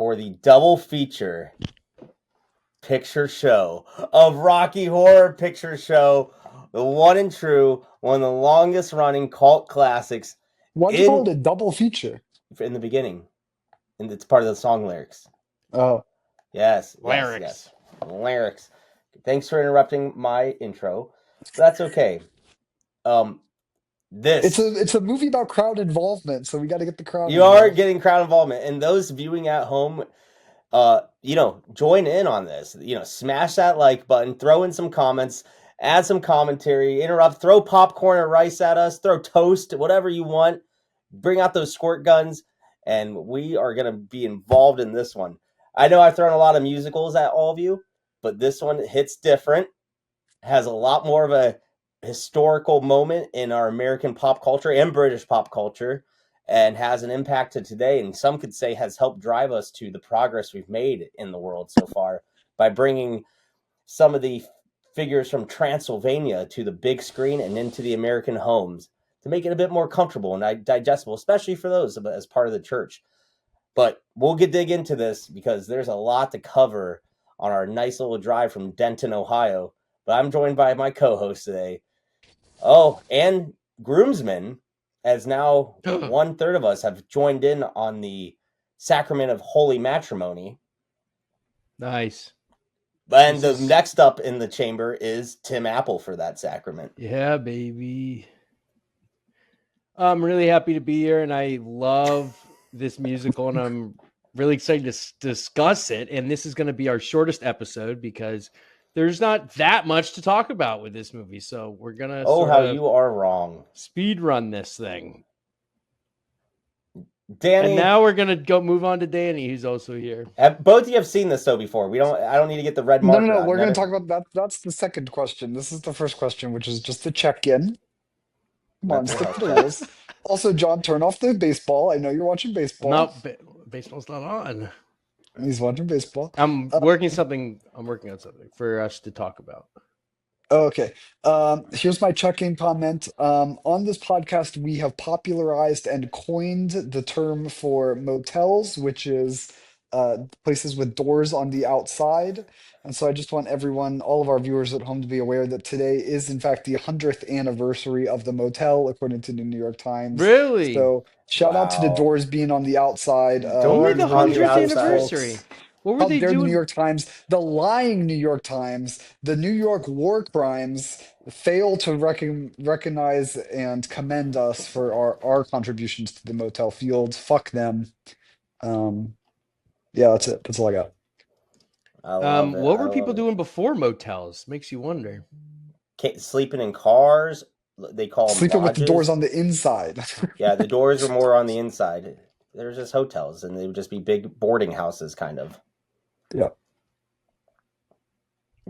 for the double feature picture show of Rocky Horror Picture Show, the one and true, one of the longest running cult classics Why'd you call in it a double feature? the beginning, and it's part of the song lyrics. Oh, Yes, yes, Lyrics. yes. Lyrics. Thanks for interrupting my intro. That's okay. Um, it's this a movie about crowd involvement, so we got to get the crowd you are involved. getting crowd involvement, and those viewing at home, join in on this. Smash that like button, throw in some comments, add some commentary, interrupt, throw popcorn or rice at us, throw toast, whatever you want. Bring out those squirt guns, and we are going to be involved in this one. I know I've thrown a lot of musicals at all of you, but this one hits different, has a lot more of a historical moment in our American pop culture and British pop culture, and has an impact to today, and some could say has helped drive us to the progress we've made in the world so far by bringing some of the figures from Transylvania to the big screen and into the American homes to make it a bit more comfortable and digestible, especially for those as part of the church. But we'll dig into this because there's a lot to cover on our nice little drive from Denton, Ohio. But I'm joined by my co-host today. Oh, and groomsmen, as now 1/3 of us have joined in on the sacrament of holy matrimony. Nice. And the next up in the chamber is Tim Apple for that sacrament. Yeah, baby. I'm really happy to be here, and I love this musical, and I'm really excited to discuss it. And this is going to be our shortest episode because there's not that much to talk about with this movie. So we're gonna how you are wrong. Speed run this thing. Danny, and now we're gonna move on to Danny, who's also here. Both of you have seen this though before. I don't need to get the red marker. No. We're going to talk about that. That's the second question. This is the first question, which is just to check in. Come on, stick to the rules. Also, John, turn off the baseball. I know you're watching baseball. No, baseball's not on. He's watching baseball. I'm working on something for us to talk about. Okay. Here's my check-in comment. On this podcast, we have popularized and coined the term for motels, which is places with doors on the outside. And so I just want everyone, all of our viewers at home, to be aware that today is, in fact, the 100th anniversary of the motel, according to the New York Times. Really? So shout out to the doors being on the outside. Only the 100th anniversary. What were they doing? The New York Times, the lying New York Times, the New York war crimes fail to recognize and commend us for our contributions to the motel field. Fuck them. Yeah, that's it. That's all I got. What were people doing before motels? Makes you wonder. Sleeping in cars. They call them sleeping lodges. With the doors on the inside. Yeah, the doors were more on the inside. There's just hotels, and they would just be big boarding houses, kind of. Yeah.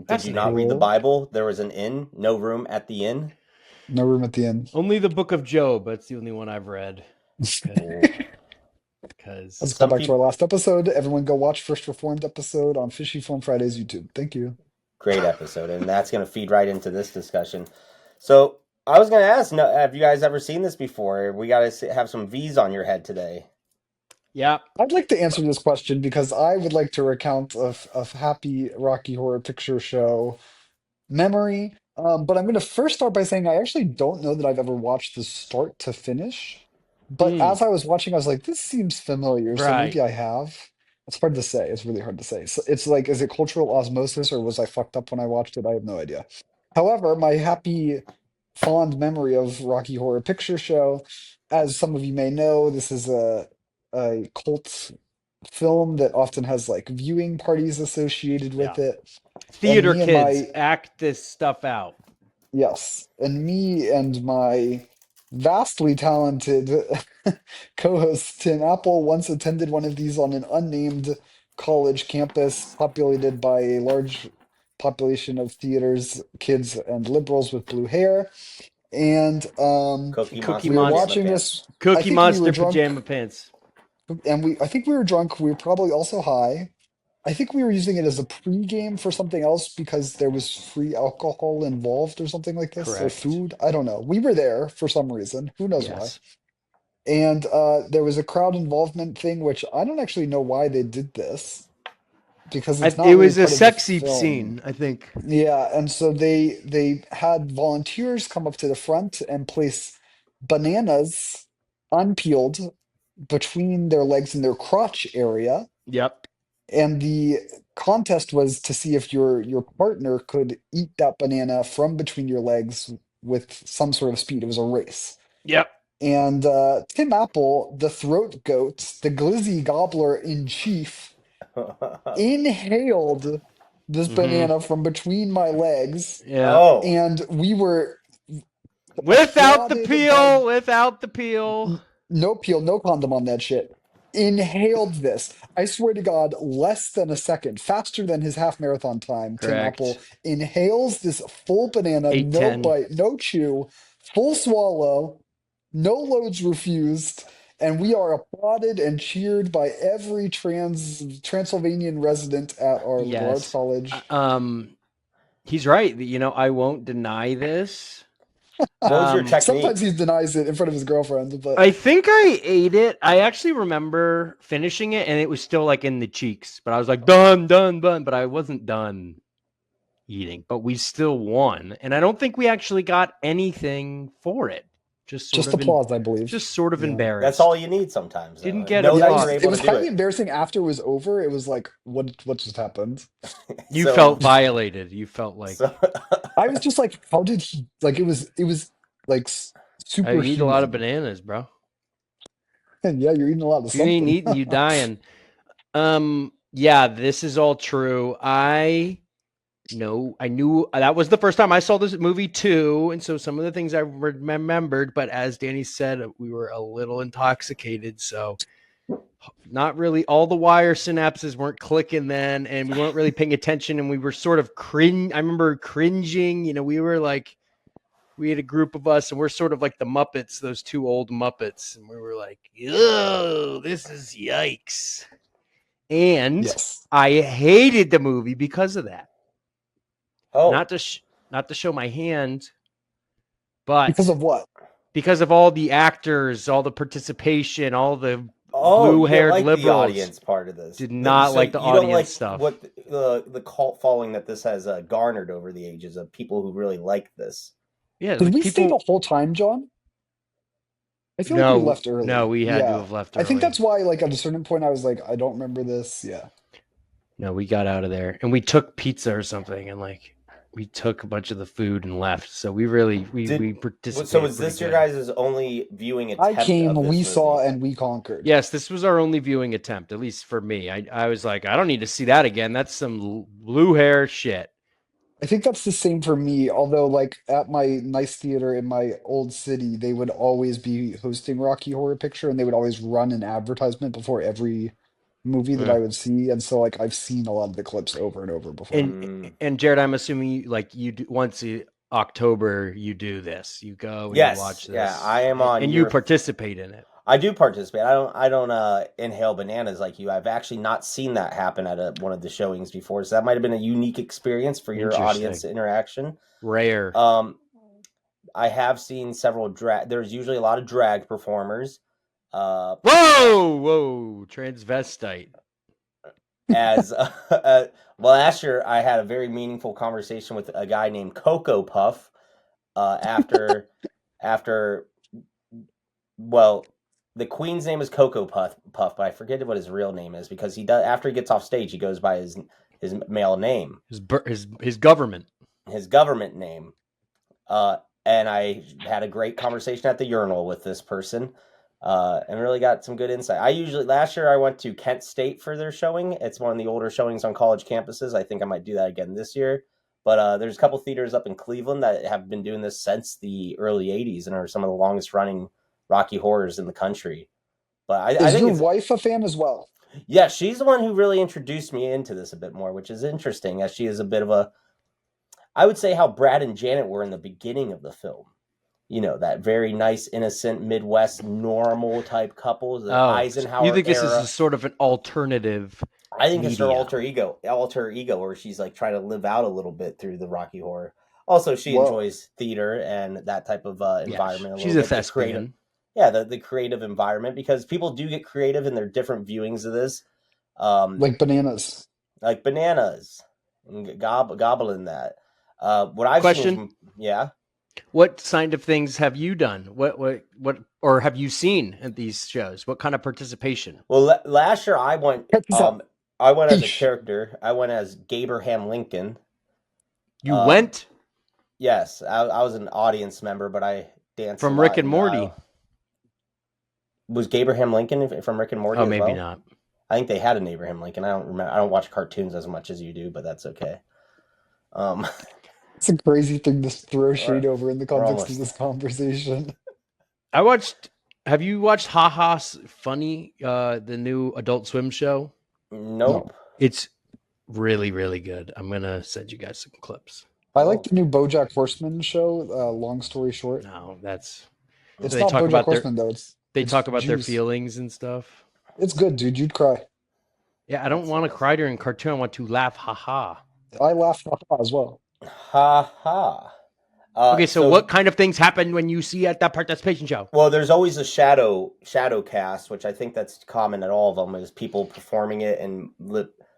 Did you not read the Bible? There was an inn, no room at the inn. No room at the inn. Only the Book of Job. That's the only one I've read. Because let's go back to our last episode. Everyone go watch First Reformed episode on Fishy Film Fridays YouTube. Thank you. Great episode, and that's going to feed right into this discussion. So I was going to ask, have you guys ever seen this before? We got to have some V's on your head today. Yeah. I'd like to answer this question because I would like to recount a happy Rocky Horror Picture Show memory. But I'm going to first start by saying I actually don't know that I've ever watched this start to finish. But as I was watching, I was like, this seems familiar. So maybe I have. It's hard to say. It's really hard to say. So it's like, is it cultural osmosis or was I fucked up when I watched it? I have no idea. However, my happy, fond memory of Rocky Horror Picture Show, as some of you may know, this is a cult film that often has like viewing parties associated with it. Theater kids act this stuff out. Yes. And me and my vastly talented co-host Tim Apple once attended one of these on an unnamed college campus populated by a large population of theaters, kids, and liberals with blue hair. And Cookie we were watching this. Cookie Monster pajama pants. And I think we were drunk. We were probably also high. I think we were using it as a pregame for something else because there was free alcohol involved or something like this, or food. I don't know. We were there for some reason. Who knows why? And there was a crowd involvement thing, which I don't actually know why they did this because it's It not really was a part of the sexy film. scene, I think. Yeah, and so they had volunteers come up to the front and place bananas unpeeled between their legs and their crotch area. Yep. And the contest was to see if your partner could eat that banana from between your legs with some sort of speed. It was a race. Yep. And Tim Apple, the throat goat, the glizzy gobbler in chief, inhaled this Hmm. banana from between my legs, Yeah. Oh, and we were Without the applauded by peel. Without the peel. no peel, no condom on that shit. Inhaled this. I swear to God, less than a second, faster than his half marathon time. Tim Apple Correct. inhales this full banana, no 8:10. bite, no chew, full swallow, no loads refused, and we are applauded and cheered by every Transylvanian resident at our liberal arts Yes. college. He's right. I won't deny this. what was your Sometimes he technique? denies it in front of his girlfriend, but I think I ate it. I actually remember finishing it and it was still like in the cheeks, but I was like, done, done, done. But I wasn't done eating, but we still won. And I don't think we actually got anything for it. Just sort just of applause, I believe. Yeah. That's all embarrassed. you need sometimes, Didn't though. get Know Yeah, that you're applause. it able to was do highly it. embarrassing after it was over. It was like, what just happened? You So, felt violated. You felt like so I was just like, how did he like it was like I eat a lot of superhuman. bananas, bro. And yeah, you're eating a lot of If you ain't something. eating, you dying. Yeah, this is all true. I knew that was the first time I saw this movie too, and so some of the things I remembered, but as Danny said, we were a little intoxicated, so not really all the wire synapses weren't clicking then, and we weren't really paying attention, and we were sort of cringe. I remember cringing. We were like, we had a group of us, and we're sort of like the Muppets, those two old Muppets, and we were like, "Oh, this is yikes!" And Yes. I hated the movie because of that. oh, Not to not to show my hand, Because but of what? because of all the actors, all the participation, all the oh, you didn't blue-haired like the liberals, audience part of this. did not So like the you don't audience like stuff. what the cult following that this has garnered over the ages of people who really like this. Yeah, Did like we stay the people. whole time, John? I feel like we No, left no, early. we had to Yeah. have left I think early. that's why, like, at a certain point, I was like, I don't remember this. Yeah. No, we got out of there, and we took pizza or something, and like we took a bunch of the food and left. So we really Did we so? participated Was pretty this your good. guys' only viewing I attempt came, of we this saw, movie? and we conquered. Yes, this was our only viewing attempt, at least for me. I was like, I don't need to see that again. That's some blue hair shit. I think that's the same for me, although like at my nice theater in my old city, they would always be hosting Rocky Horror Picture and they would always run an advertisement before every movie that Mm. I would see. And so like I've seen a lot of the clips over and over before. And Mm, and Jared, I'm assuming you do, once October you do this. You go and you yes, watch yeah. I this, am on and you your. participate in it. I do participate. I don't inhale bananas like you. I've actually not seen that happen at one of the showings before, so that might have been a unique experience for your audience Interesting, interaction. rare. Um, I have seen several drag. There's usually a lot of drag performers. Uh, Whoa, transvestite. as well, last year I had a very meaningful conversation with a guy named Cocoa Puff. After well, the queen's name is Cocoa Puff, but I forget what his real name is because he does after he gets off stage he goes by his male name, His government. his government name. Uh, and I had a great conversation at the urinal with this person, and really got some good insight. Last year I went to Kent State for their showing. It's one of the older showings on college campuses. I think I might do that again this year. But there's a couple theaters up in Cleveland that have been doing this since the early '80s and are some of the longest running Rocky horrors in the country. But I Is think your it's wife a fan as well? yeah, she's the one who really introduced me into this a bit more, which is interesting as she is a bit of a I would say how Brad and Janet were in the beginning of the film. You know, that very nice, innocent, Midwest, normal type couple, the Oh, so you Eisenhower think this is a era. sort of an alternative I think it's her media? alter ego, where she's like trying to live out a little bit through the Rocky Horror. Also, she Whoa. enjoys theater and that type of Yeah, environment a she's little a bit. The creative, thespian. yeah, the creative environment, because people do get creative in their different viewings of this. Like bananas. Like bananas and gobbling that. What I've seen is, Question: yeah. What kind of things have you done? What, or have you seen at these shows? What kind of participation? Well, last year I went. Check this out. I went as a Fish. character. I went as Gabraham Lincoln. You went Yes, I was an audience member, but I danced a from Rick lot and in the Morty. aisle. Was Gabraham Lincoln from Rick and Morty Oh, as maybe well? not. I think they had an Abraham Lincoln. I don't remember. I don't watch cartoons as much as you do, but that's okay. It's a crazy thing to throw we're, shade over in the we're context of almost this conversation. I watched. Have you watched Ha Ha's Funny, the new Adult Swim show? nope. No. It's really, really good. I'm gonna send you guys some clips. I like Oh, the new BoJack Horseman show, Long Story Short. No, that's It's they not talk BoJack about their Horseman though. they It's talk about their juice. feelings and stuff. It's good, dude. You'd cry. Yeah, I don't that's want to nice. cry during cartoon. I want to laugh. Ha ha. I laughed as well. Ha ha. Okay, so So what kind of things happen when you see at that participation show? well, there's always a shadow cast, which I think that's common at all of them, is people performing it and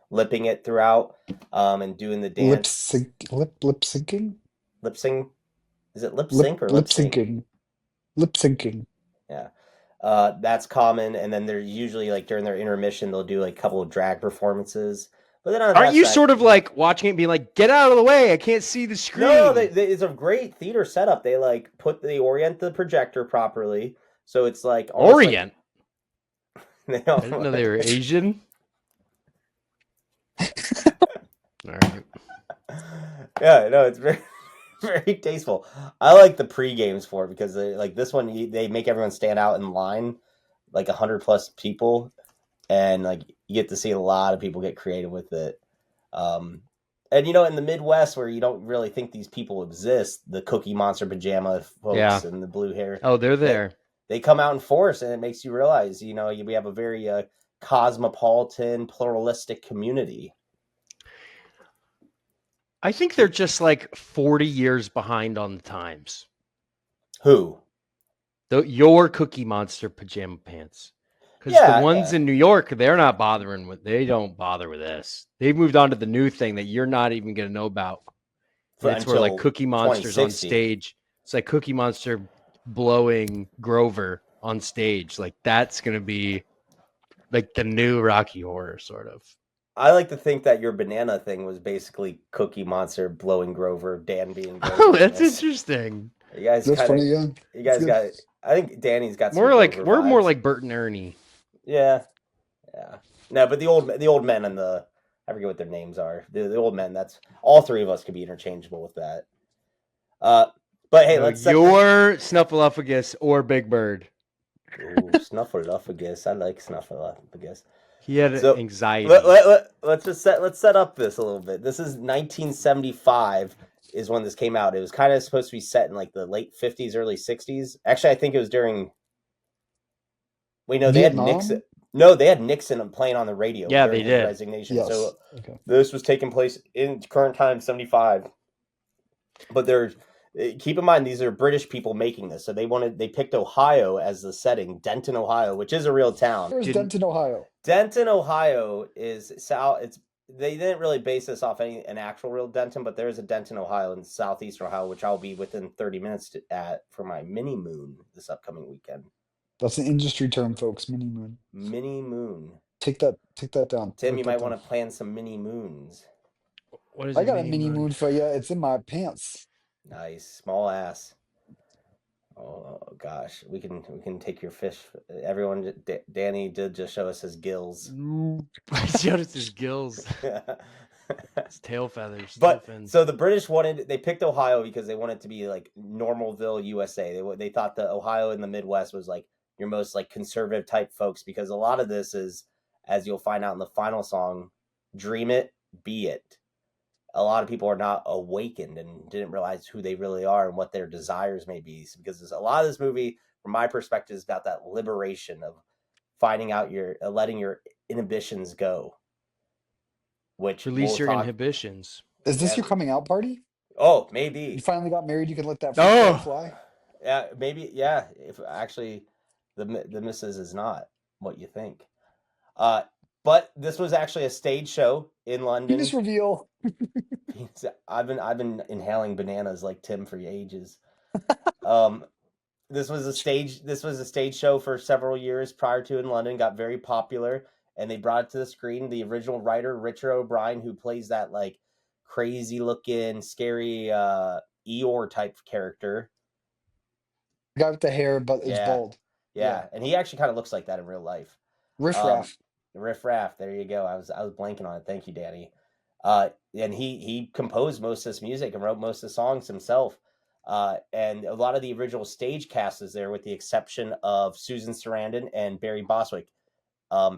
lipping it throughout, and doing the Lip dance. sync, lip syncing, Lip sync. Is it lip sync or lip lip sync? syncing, lip syncing. Yeah. That's common, and then they're usually like during their intermission they'll do like a couple of drag performances. But then on Aren't that you side, sort of like watching it and being like, get out of the way, I can't see the screen? no, it's a great theater setup. They like they orient the projector properly, so it's like almost Orient. Like, I didn't know they were Asian. All right. Yeah, no, it's very very tasteful. I like the pre-games for it because like this one they make everyone stand out in line, like 100+ people, and like you get to see a lot of people get creative with it. And in the Midwest where you don't really think these people exist, the Cookie Monster pajama folks and the blue hair, Oh, they're there. they come out in force, and it makes you realize, we have a very cosmopolitan, pluralistic community. I think they're just like 40 years behind on the times. Who? Your Cookie Monster pajama pants. Because Yeah, the ones yeah. in New York, they don't bother with this. They've moved on to the new thing that you're not even going to know about. It's where like Until Cookie Monster's on 2060. stage. It's like Cookie Monster blowing Grover on stage. Like that's going to be like the new Rocky Horror sort of. I like to think that your banana thing was basically Cookie Monster blowing Grover, Dan being Grover. Oh, that's interesting. You guys That's kind of, funny, yeah. you guys That's got. good. I think Danny's got some We're Grover more vibes. like Bert and Ernie. Yeah. No, but the old men and I forget what their names are. The old men. That's all three of us could be interchangeable with that. But hey, No, let's your Snuffleupagus or Big Bird. Ooh, Snuffleupagus. I like Snuffleupagus. He had anxiety. Let's set up this a little bit. This is 1975 is when this came out. It was kind of supposed to be set in like the late 50s, early 60s. Actually, I think it was during. Wait, no, they had Vietnam? Nixon. No, they had Nixon playing on the radio. Yeah, during they his did. Resignation. Yes. So Okay. this was taking place in current time, 75. But keep in mind, these are British people making this. So they picked Ohio as the setting, Denton, Ohio, which is a real town. Where's Denton, Ohio? Denton, Ohio is south. They didn't really base this off an actual real Denton, but there is a Denton, Ohio in southeastern Ohio, which I'll be within 30 minutes for my mini moon this upcoming weekend. That's an industry term, folks. Mini moon. Mini moon. Take that down. Tim, you might want to plan some mini moons. What is I got a mini moon for you. It's in my pants. Nice, small ass. Oh gosh, we can take your fish. Everyone, Danny did just show us his gills. I showed us his gills. His tail feathers. But so the British they picked Ohio because they wanted to be like Normalville, USA. They thought that Ohio in the Midwest was like your most like conservative type folks, because a lot of this is, as you'll find out in the final song, dream it, be it. A lot of people are not awakened and didn't realize who they really are and what their desires may be. Because a lot of this movie, from my perspective, is about that liberation of finding out letting your inhibitions go. Which release your inhibitions. Is this your coming out party? Oh, maybe. You finally got married. You can let that fly. Yeah, maybe. Yeah, if actually, The missus is not what you think. But this was actually a stage show in Penis London. reveal. I've been inhaling bananas like Tim for ages. Um, this was a stage show for several years prior to in London. Got very popular, and they brought it to the screen. The original writer Richard O'Brien, who plays that like crazy looking, scary Eeyore type character. Guy with the hair, but it's Yeah, bald. Yeah. yeah, and he actually kind of looks like that in real life. Riff Um, Raff. Riff Raff, there you go. I was blanking on it. Thank you, Danny. And he composed most of this music and wrote most of the songs himself. And a lot of the original stage cast is there, with the exception of Susan Sarandon and Barry Bostwick.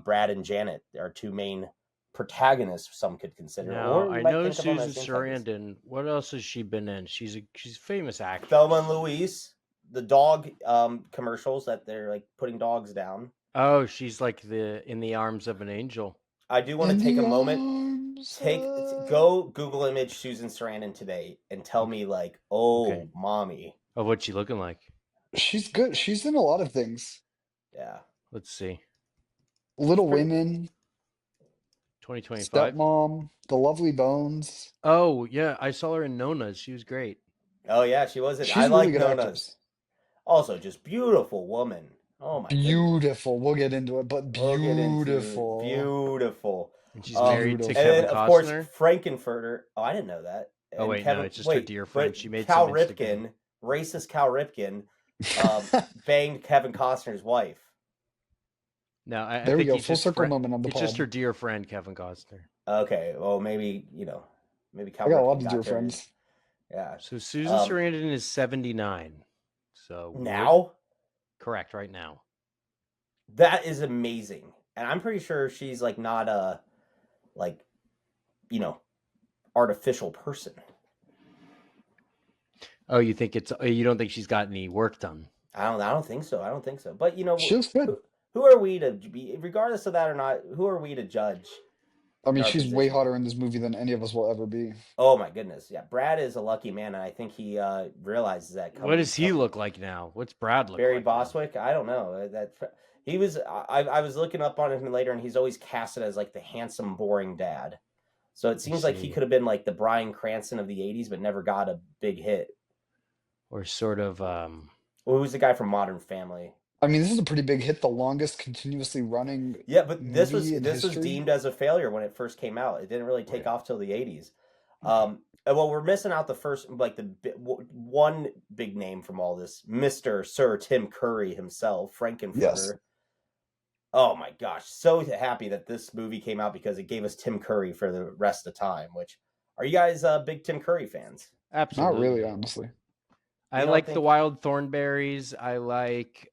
Brad and Janet are two main protagonists, some could consider, Now or you I might know think of them Susan as antagonists. Sarandon. What else has she been in? She's a famous actress. Thelma and Louise, the dog commercials that they're like putting dogs down. Oh, she's like the In the Arms of an Angel. I do want In to take the a moment. arms Go Google image Susan Sarandon today and tell me like, oh, Okay. mommy. Oh, what's she looking like? She's good. She's in a lot of things. Yeah. Let's see. Little pretty- Women, 2025. Stepmom, The Lovely Bones. Oh yeah, I saw her in Nona's. She was great. Oh yeah, she was. She's I a like really good Nona's. actress. Also, just beautiful woman. Oh my goodness. Beautiful. We'll get into it, but We'll get into beautiful. beautiful. And she's married to Beautiful. And Kevin then, of course, Costner. Frank-N-Furter. Oh, I didn't know that. Oh, And wait, no, it's just her dear friend. She made Cal some Ripken, racist Cal Ripken, banged Kevin Costner's wife. No, I There we think go. he's Full just circle moment on the It's just pod. her dear friend Kevin Costner. Okay, well, maybe Cal I got a Ripken lot of got dear there. friends. Yeah. So Susan Sarandon is 79. So Now? Correct, right now. That is amazing. And I'm pretty sure she's like not a artificial person. Oh, you don't think she's got any work done? I don't think so. But She looks good. who are we to be, regardless of that or not, who are we to judge? I mean, our she's way position? hotter in this movie than any of us will ever be. Oh my goodness. Yeah, Brad is a lucky man, and I think he realizes that. What does he look like now? What's Brad look Barry like? Barry Bostwick? I don't know. He was. I was looking up on him later, and he's always casted as like the handsome, boring dad. So it seems like he could have been like the Bryan Cranston of the '80s, but never got a big hit. Or sort of. Well, who's the guy from Modern Family? I mean, this is a pretty big hit, the longest continuously running. Yeah, but this movie in was history. deemed as a failure when it first came out. It didn't really take off till the '80s. Well, we're missing out the first, like one big name from all this, Mr. Sir Tim Curry himself, Frank-N-Furter. Yes. Oh my gosh, so happy that this movie came out because it gave us Tim Curry for the rest of the time. Which, are you guys big Tim Curry fans? Absolutely. Not really, honestly. I like the Wild Thornberrys. I like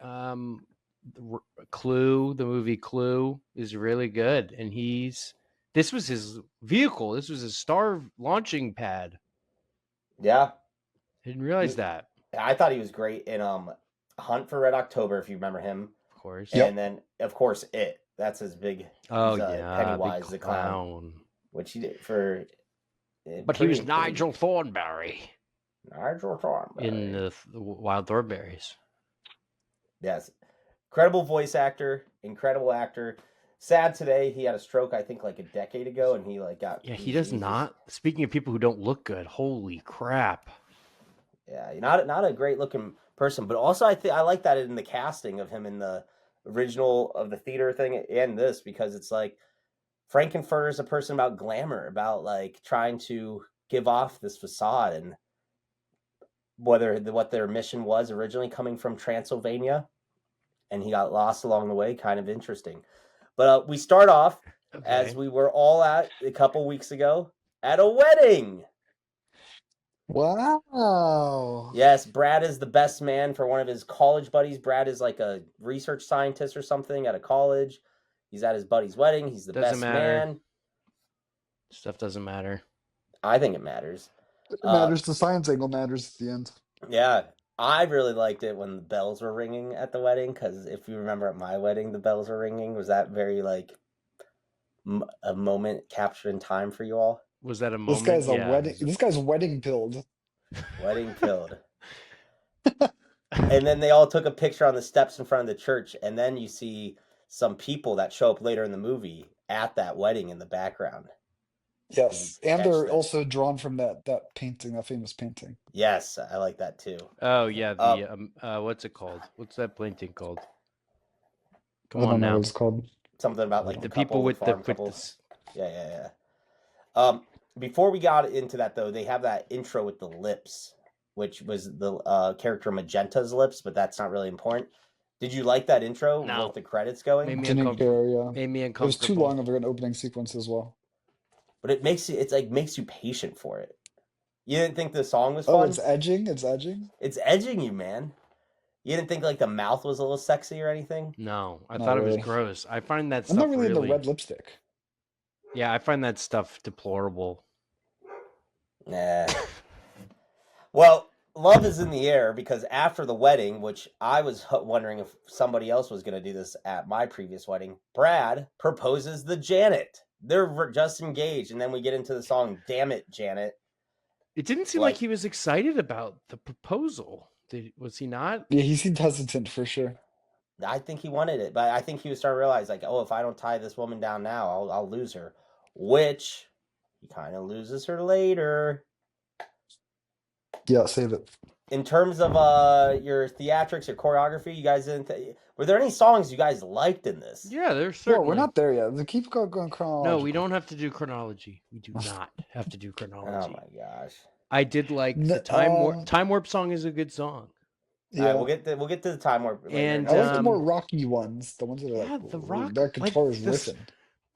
Clue. The movie Clue is really good, and this was his vehicle. This was his star launching pad. Yeah, Didn't realize that. I thought he was great in Hunt for Red October, if you remember him. Of course. And then, of course, It. That's his big. Oh yeah, Pennywise big the clown, which he did for. But he was Nigel Thornberry. Nigel Thornberry in the Wild Thornberries. Yes, incredible voice actor, incredible actor. Sad today, he had a stroke. I think like a decade ago, and he like got. Yeah, he does not. Speaking of people who don't look good, holy crap! Yeah, not a great looking person, but also I like that in the casting of him in the original of the theater thing and this, because it's like Frank-N-Furter is a person about glamour, about like trying to give off this facade, and what their mission was originally, coming from Transylvania, and he got lost along the way. Kind of interesting. But we start off as we were all at a couple weeks ago at a wedding. Wow. Yes, Brad is the best man for one of his college buddies. Brad is like a research scientist or something at a college. He's at his buddy's wedding. He's the best man. Stuff doesn't matter. I think it matters. It matters. The science angle matters at the end. Yeah, I really liked it when the bells were ringing at the wedding, because if you remember at my wedding, the bells were ringing. Was that very like a moment captured in time for you all? Was that a moment? This guy's wedding pilled. Wedding pilled. And then they all took a picture on the steps in front of the church, and then you see some people that show up later in the movie at that wedding in the background. You Yes, and catch they're that? also drawn from that painting, that famous painting. Yes, I like that too. Oh yeah, Uh, the what's it called? What's that painting called? Come I on don't know what now. it's called. Something about like the people couple, the with the farm couple. Yeah. Before we got into that though, they have that intro with the lips, which was the character Magenta's lips, but that's not really important. Did you like that intro No. with the credits going? Made me Didn't uncomfortable. care, yeah. Made me It was too uncomfortable. long of an opening sequence as well. But it makes you patient for it. You didn't think the song was Oh, fun? it's edging? It's edging? It's edging you, man. You didn't think like the mouth was a little sexy or anything? No, I Not thought it was really. gross. I find that I'm not stuff really into red lipstick. Yeah, I find that stuff deplorable. Nah. Well, love is in the air because after the wedding, which I was wondering if somebody else was going to do this at my previous wedding, Brad proposes to Janet. They're just engaged, and then we get into the song "Damn It, Janet." It didn't seem like he was excited about the proposal. Was he not? Yeah, he seemed hesitant for sure. I think he wanted it, but I think he was starting to realize, like, oh, if I don't tie this woman down now, I'll lose her. Which he kind of loses her later. Yeah, save it. In terms of your theatrics, your choreography, you guys didn't. Were there any songs you guys liked in this? Yeah, there's certainly. No, we're not there yet. Keep going chronological. No, we don't have to do chronology. We do not have to do chronology. Oh my gosh! I did like the Time Warp song is a good song. Yeah, we'll get to the Time Warp later. And I like the more rocky ones, the ones that are like the rock. that guitar is riffing.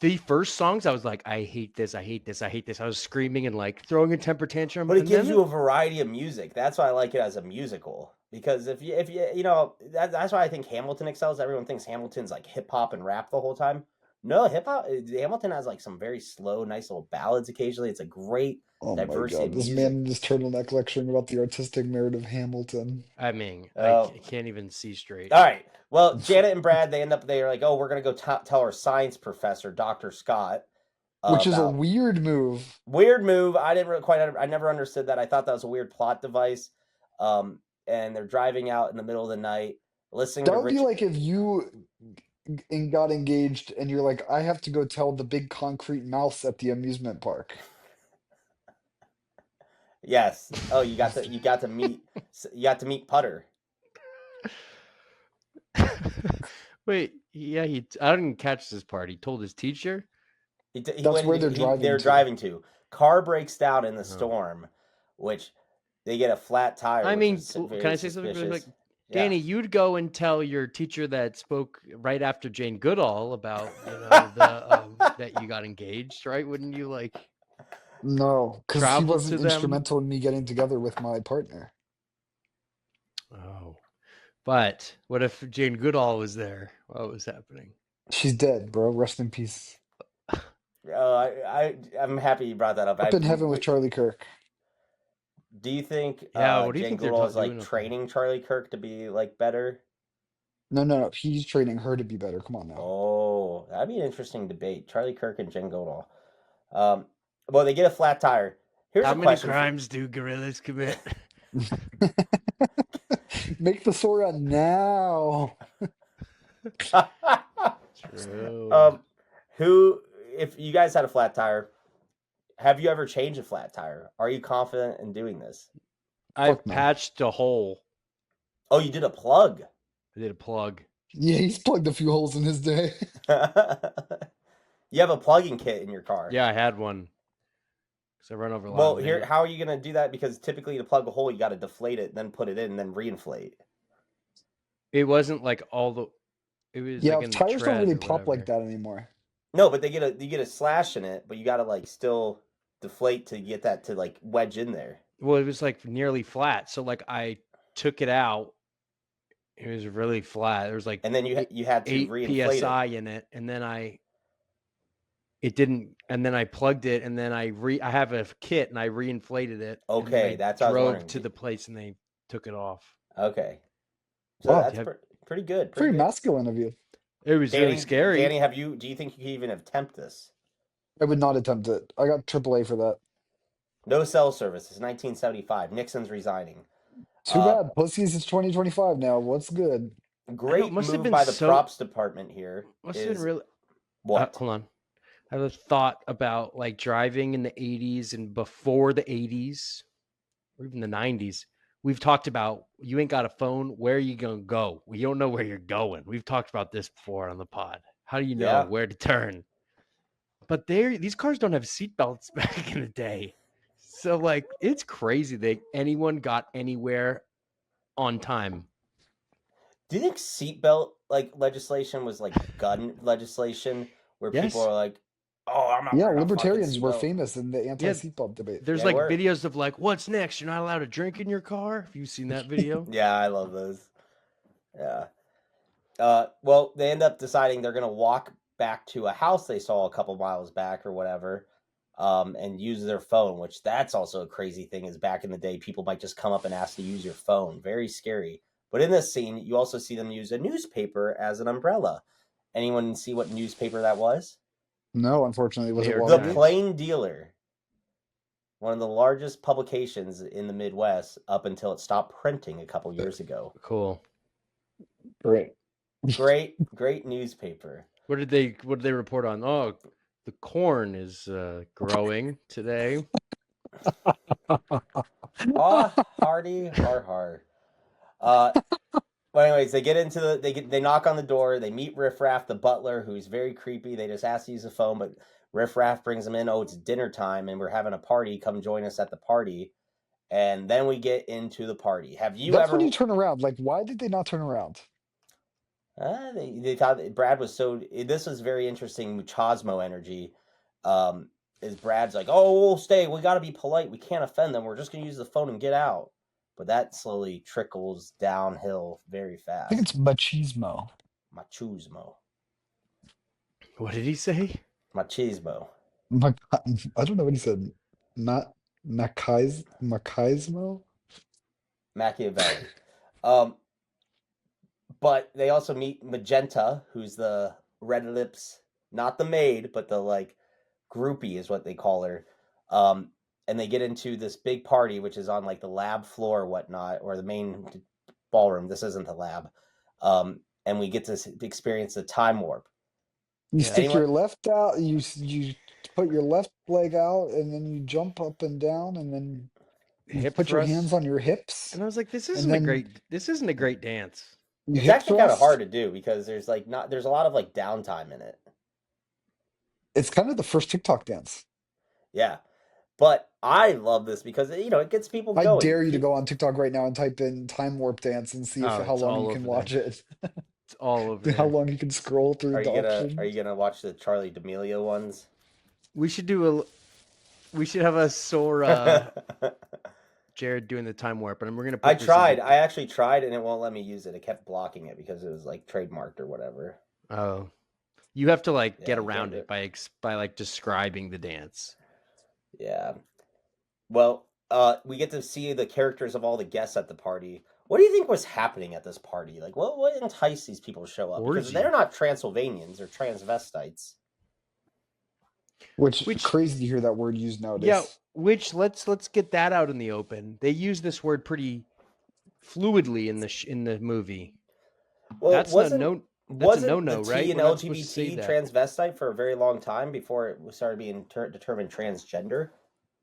The first songs, I was like, I hate this, I hate this, I hate this. I was screaming and like throwing a temper tantrum. But it gives you a variety of music. That's why I like it as a musical. Because if you that's why I think Hamilton excels. Everyone thinks Hamilton's like hip hop and rap the whole time. No, hip hop. Hamilton has like some very slow, nice little ballads occasionally. It's a great diversity. Oh my God! This man in his turtleneck lecturing about the artistic merit of Hamilton. I mean, I can't even see straight. All right. Well, Janet and Brad, they're like, oh, we're gonna go tell our science professor, Dr. Scott, which is a weird move. Weird move. I didn't really I never understood that. I thought that was a weird plot device. And they're driving out in the middle of the night, listening. That would be like if you got engaged and you're like, I have to go tell the big concrete mouse at the amusement park. Yes. Oh, you got to meet Putter. Wait, yeah, I didn't catch this part. He told his teacher. That's where they're driving. They're driving to. Car breaks down in the storm, which they get a flat tire. I mean, can I say something? Like, Danny, you'd go and tell your teacher that spoke right after Jane Goodall about that you got engaged, right? Wouldn't you like? No, because he wasn't instrumental in me getting together with my partner. Oh, but what if Jane Goodall was there? What was happening? She's dead, bro. Rest in peace. I'm happy you brought that up. Up in heaven with Charlie Kirk. Do you think what do you Jane think Goodall is like training Charlie Kirk to be like better? No. He's training her to be better. Come on now. Oh, that'd be an interesting debate. Charlie Kirk and Jane Goodall. Well, they get a flat tire. Here's How a many question crimes do gorillas commit? Make the Sora now. True. If you guys had a flat tire, have you ever changed a flat tire? Are you confident in doing this? I've patched a hole. Oh, you did a plug. I did a plug. Yeah, he's plugged a few holes in his day. You have a plugging kit in your car. Yeah, I had one. Because I run over. Well, how are you going to do that? Because typically to plug a hole, you got to deflate it, then put it in, and then reinflate. It wasn't like all the. It was like tires don't really pop like that anymore. No, but you get a slash in it, but you got to like still deflate to get that to like wedge in there. Well, it was like nearly flat, so like I took it out. It was really flat. There was like, and then you had to 8 reinflate psi in it, and then it didn't, and then I plugged it, and then I have a kit, and I reinflated it. Okay, that's what I drove to the place, and they took it off. Okay, so that's pretty good. Very masculine of you. It was really scary. Danny, do you think you could even attempt this? I would not attempt it. I got AAA for that. No cell service. It's 1975. Nixon's resigning. Too bad. Pussies is 2025 now. What's good? Great must have move been by the so props department here. must have been Is really what? hold on. I have a thought about like driving in the 80s and before the 80s or even the 90s. We've talked about you ain't got a phone. Where are you going to go? We don't know where you're going. We've talked about this before on the pod. How do you know Yeah. where to turn? But these cars don't have seatbelts back in the day. So like it's crazy that anyone got anywhere on time. Do you think seatbelt like legislation was like gun legislation where people Yes. are like, "Oh, I'm not Yeah, wearing a fucking libertarians were seatbelt." famous in the Yeah. anti-seatbelt debate. There's Yeah, they like were. videos of like, what's next? You're not allowed to drink in your car. Have you seen that video? Yeah, I love those. Yeah. Well, they end up deciding they're gonna walk back to a house they saw a couple miles back or whatever, and use their phone. Which that's also a crazy thing. Is back in the day, people might just come up and ask to use your phone. Very scary. But in this scene, you also see them use a newspaper as an umbrella. Anyone see what newspaper that was? No, unfortunately, was New it York The Times. Watergate? Plain Dealer, one of the largest publications in the Midwest up until it stopped printing a couple years ago. Cool. Great. Great newspaper. What did they report on? Oh, the corn is growing today. Ah, hardy, har har. Well, anyways, they get into they knock on the door. They meet Riff Raff, the butler, who's very creepy. They just ask to use the phone, but Riff Raff brings them in. Oh, it's dinner time, and we're having a party. Come join us at the party. And then we get into the party. Have you That's when ever? you turn around. Like, why did they not turn around? They thought that Brad was so. This was very interesting. Muchosmo energy. Is Brad's like, oh, we'll stay. We got to be polite. We can't offend them. We're just gonna use the phone and get out. But that slowly trickles downhill very I think it's fast. machismo. Machismo. What did he say? Machismo. I don't know what he said. Not machismo? Machiavelli. Um, but they also meet Magenta, who's the red lips, not the maid, but the like groupie is what they call her. And they get into this big party, which is on like the lab floor or whatnot, or the main ballroom. This isn't the lab. And we get to experience the time warp. You Yes. stick Anyone? your left out, you put your left leg out, and then you jump up and down, and then you Hip put your hands thrust. on your hips, And I was like, and then this isn't a great dance. you It's hip actually kind of hard thrust. to do because there's like not there's a lot of like downtime in it. It's kind of the first TikTok dance. Yeah, but I love this because it gets people I going. dare you to go on TikTok right now and type in time warp dance and see if Oh, how it's long you all can over there. watch it. It's all over How there. long you can scroll through Are the you options. gonna watch the Charlie D'Amelio ones? We should have a Sora Jared doing the time warp, and we're gonna I put this as tried. I actually tried, and it won't let me use it. It kept blocking it because it was like trademarked or whatever. Oh, you have to like Yeah, get you can't around do it by like describing the dance. Yeah. Well, we get to see the characters of all the guests at the party. What do you think was happening at this party? Like, what enticed these people to show up? Because Orgy. they're not Transylvanians or transvestites. Which Which crazy to hear that word used yeah, nowadays. which let's get that out in the open. They use this word pretty fluidly in the movie. Well, That's a no the no, right? T and We're not supposed to say LGBT that. transvestite for a very long time before it started being determined transgender?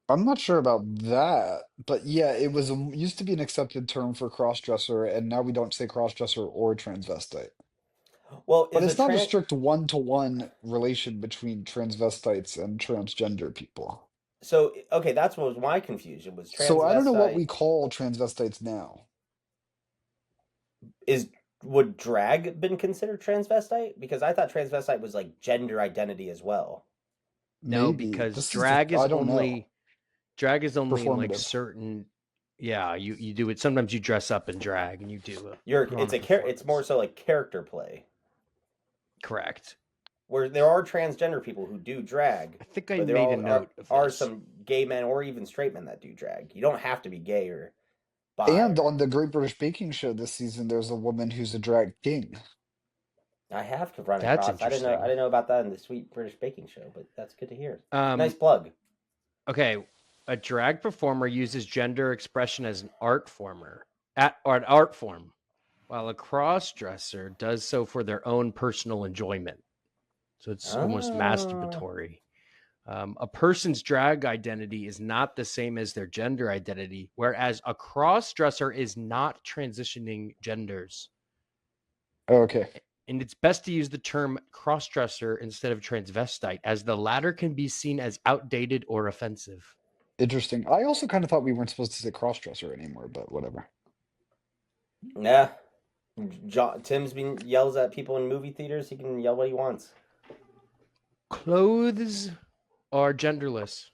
I'm not sure about that, but yeah, it was used to be an accepted term for crossdresser, and now we don't say crossdresser or transvestite. Well, But is a it's not a trans strict one-to-one relation between transvestites and transgender people. so okay? That's what was my confusion was So I don't know what transvestite we call transvestites now. is would drag been considered transvestite? Because I thought transvestite was like gender identity as well. No, Maybe. because This is the, I don't know. drag is only in like Performative. certain. Yeah, you do it. Sometimes you dress up in drag and you do put on a It's more performance. so like character play Correct. where there are transgender people who do drag, I think I but there made a note of are this. some gay men or even straight men that do drag. You don't have to be gay or bi. And on the Great British Baking Show this season, there's a woman who's a drag king. I have to run That's across. I interesting. didn't know about that in the Sweet British Baking Show, but that's good to hear. Um, Nice plug. Okay, a drag performer uses gender expression as an art former. an art form, while a cross-dresser does so for their own personal enjoyment. So it's almost masturbatory. A person's drag identity is not the same as their gender identity, whereas a cross-dresser is not transitioning genders. Okay. And it's best to use the term cross-dresser instead of transvestite, as the latter can be seen as outdated or offensive. Interesting. I also kind of thought we weren't supposed to say crossdresser anymore, but whatever. Yeah. Tim's been yells at people in movie theaters. He can yell what he wants. Clothes are genderless.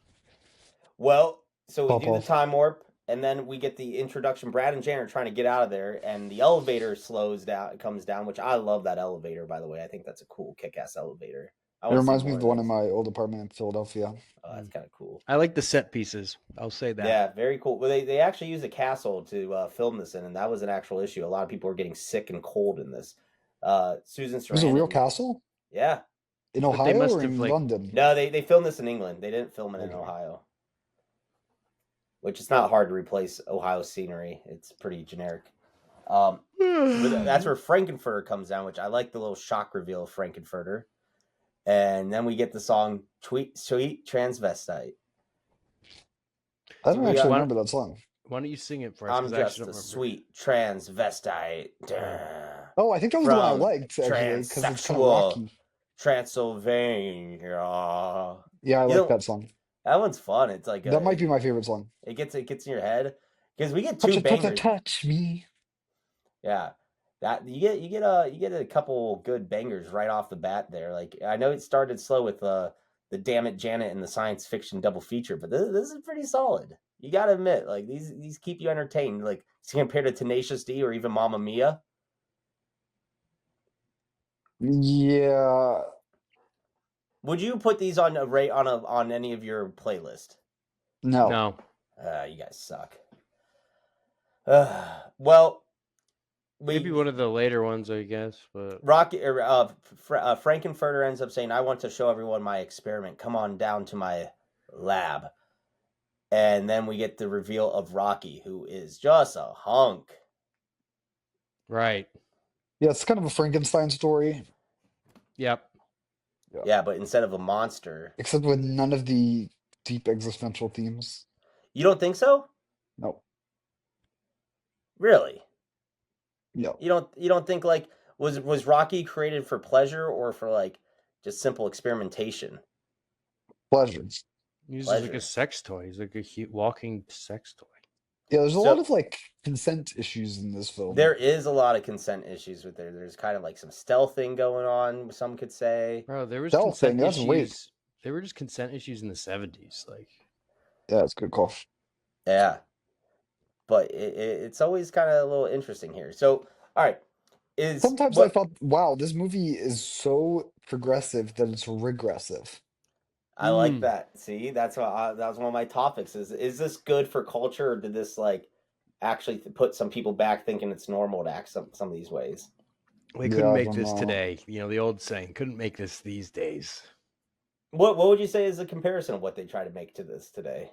Well, so we Pop do the off. time warp, and then we get the introduction. Brad and Jan are trying to get out of there, and the elevator slows down, comes down, which I love that elevator, by the way. I think that's a cool kick-ass elevator. I It want to see reminds me more of of the one those. in my old apartment in Philadelphia. Oh, that's kind of cool. I like the set pieces. I'll say that. Yeah, very cool. Well, they actually used a castle to film this in, and that was an actual issue. A lot of people were getting sick and cold in this. Susan It was a real Sarandon. castle? Yeah. In But they Ohio must or have, in like- London? No, they filmed this in England. They didn't film it in Okay. Ohio. Which is not hard to replace Ohio scenery. It's pretty generic. But that's where Frank-N-Furter comes down, which I like the little shock reveal of Frank-N-Furter. And then we get the song Sweet Transvestite. I don't actually why- remember that song. Why don't you sing it for us? I'm 'Cause I just actually a don't remember. sweet transvestite. Duh. Oh, I think that was the one I From liked, actually, because it's kind of transsexual rocky. Transylvania. Yeah, I You like know, that song. That one's fun. It's like That might be my favorite song. it gets in your head because we get two bangers. Touch me. Yeah, that you get a couple good bangers right off the bat there. Like I know it started slow with the Damn It Janet and the science fiction double feature, but this is pretty solid. You got to admit, like these keep you entertained. Like compared to Tenacious D or even Mamma Mia. Yeah. Would you put these on on any of your playlist? No. No. You guys suck. Well, Maybe one of the later ones, I guess. But Frank-N-Furter ends up saying, "I want to show everyone my experiment. Come on down to my lab." And then we get the reveal of Rocky, who is just a hunk. right. Yeah, it's kind of a Frankenstein story, Yep. Yeah, but instead of a monster. except with none of the deep existential themes. You don't think so? No. Really? No. You don't think like was Rocky created for pleasure or for like just simple experimentation? Pleasures. He's just like Pleasure. a sex toy. He's like a walking sex toy. Yeah, there's a So- lot of like consent issues in this film. There is a lot of consent issues with there. There's kind of like some stealthing going on, some could say. Bro, there was Stealth consent thing, that's rape. issues. There were just consent issues in the 70s. Like, Yeah, it's a good call. Yeah. But it's always kind of a little interesting here. So, all right. Sometimes I thought, wow, this movie is so progressive that it's regressive. I like that. See, that's that was one of my topics. Is this good for culture, or did this like actually put some people back thinking it's normal to act some of these ways? we Yeah, couldn't I make don't this know. today. You know, the old saying, couldn't make this these days. What would you say is a comparison of what they try to make to this today?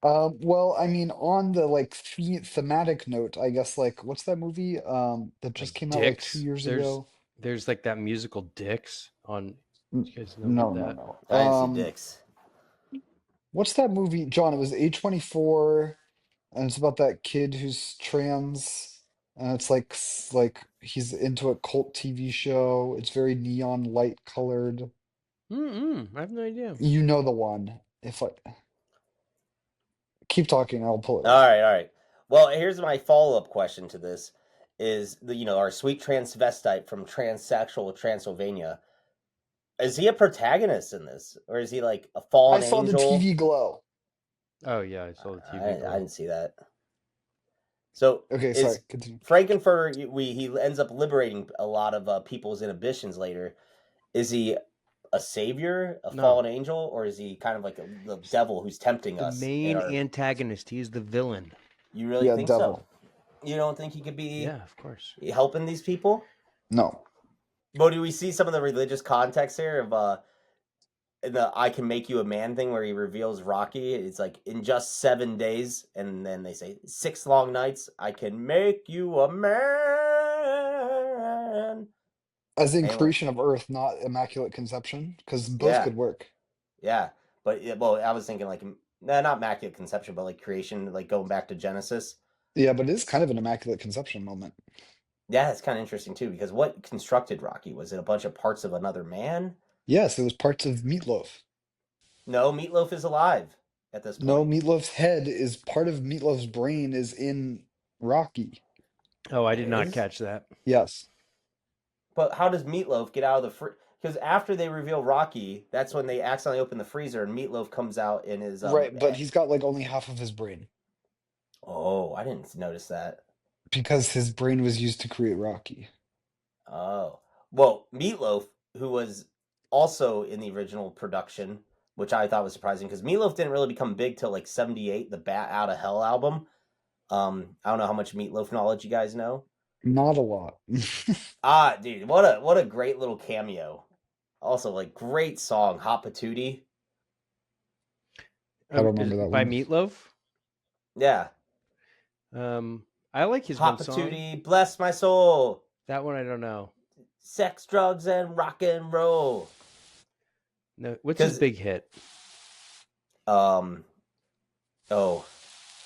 Well, I mean, on the like thematic note, I guess like what's that movie that just Like came out like Dicks? 2 years There's- ago? There's like that musical Dicks on. N- You guys know No, about no, that? no. I didn't see dicks. What's that movie, John? It was A24, and it's about that kid who's trans, and it's like he's into a cult TV show. It's very neon light colored. I have no idea. You know the one. If I keep talking, I'll pull it All up. right. Well, here's my follow-up question to this: is our sweet transvestite from transsexual Transylvania? Is he a protagonist in this, or is he like a I fallen saw the angel? TV glow. Oh, yeah, I saw the TV. I glow. didn't see that. So Okay, sorry, continue. Frank-N-Furter, he ends up liberating a lot of people's inhibitions later. Is he a savior, a No. fallen angel, or is he kind of like the devil who's tempting The us? main antagonist. He is the villain. You really Yeah, think devil. so? You don't think he could be Yeah, of course. helping these people? No. Well, do we see some of the religious context here of the "I can make you a man" thing where he reveals Rocky. It's like in just 7 days, and then they say 6 long nights. I can make you a man. As in Anyone? creation of Earth, not immaculate conception, because both Yeah, could work. yeah. But well, I was thinking like not immaculate conception, but like creation, like going back to Genesis. Yeah, but it is kind of an immaculate conception moment. Yeah, it's kind of interesting too because what constructed Rocky? Was it a bunch of parts of another man? Yes, it was parts of Meatloaf. No, Meatloaf is alive at this No, point. Meatloaf's head is part of Meatloaf's brain is in Rocky. Oh, I It did not is. catch that. Yes. But how does Meatloaf get out of the because after they reveal Rocky, that's when they accidentally open the freezer and Meatloaf comes out in his Right, but he's got like only half of his brain oh, I didn't notice that. because his brain was used to create Rocky. Oh. Well, Meatloaf, who was also in the original production, which I thought was surprising because Meatloaf didn't really become big till like 78, the Bat Out of Hell album. I don't know how much Meatloaf knowledge you guys know. Not a lot. Ah, dude, what a great little cameo. Also, like great song, Hot Patootie. I don't Is remember that it by one. Meatloaf? Yeah. I like his Hot one song. Patootie, bless my soul. That one I don't know. Sex, drugs, and rock and roll. No, what's his Because, big hit? oh,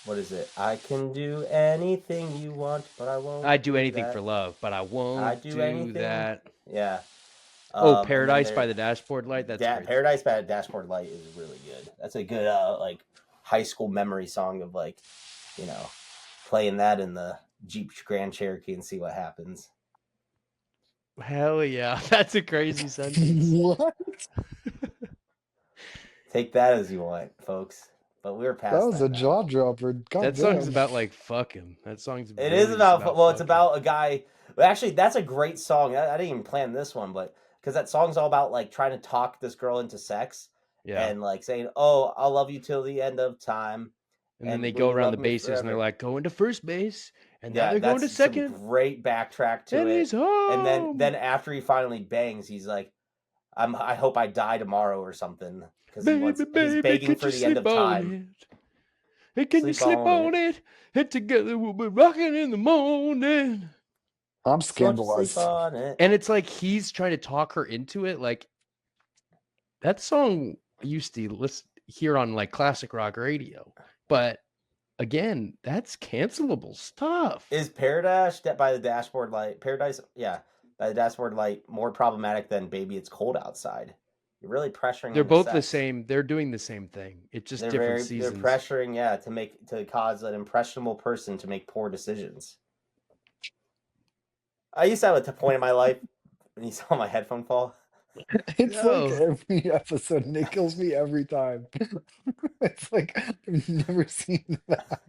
what is it? I can do anything you want, but I won't I'd do do anything that. for love, but I I won't do do anything. that. Yeah. Oh, And then Paradise by the Dashboard Light. That's great. Paradise by Dashboard Light is really good. That's a good like high school memory song of like, you know, playing that in the Jeep Grand Cherokee and see what happens. Hell yeah, that's a crazy sentence. What? Take that as you want, folks. But we're That past was a that now. jaw dropper. God That song's damn. about like fuck him. That song's It really is just about well, it's fucking. about a guy. Well, actually, that's a great song. I didn't even plan this one, but because that song's all about like trying to talk this girl into sex Yeah. and like saying, "Oh, I'll love you till the end of time," And then and they will go you around the love me bases and they're forever? like going to first base, and now Yeah, they're going to that's some second, great backtrack to and it. he's And home. then after he finally bangs, he's like, I hope I die tomorrow or something because Baby, he's baby, begging can't for you the end sleep of on time. it? Hey, can you Sleep sleep on on it. it? And together we'll be rocking in the morning. I'm So won't you sleep scandalized. on it? And it's like he's trying to talk her into it. Like that song I used to hear on like classic rock radio, but again, that's cancelable stuff. Is Paradise by the Dashboard Light Paradise? Yeah, by the Dashboard Light more problematic than Baby It's Cold Outside? You're really pressuring They're into both the sex. same. They're doing the same thing. It's just different They're seasons. pressuring, yeah, to cause an impressionable person to make poor decisions. I used to have a point in my life when you saw my headphone fall. It's like No. every episode, and it kills me every time. It's like I've never seen that.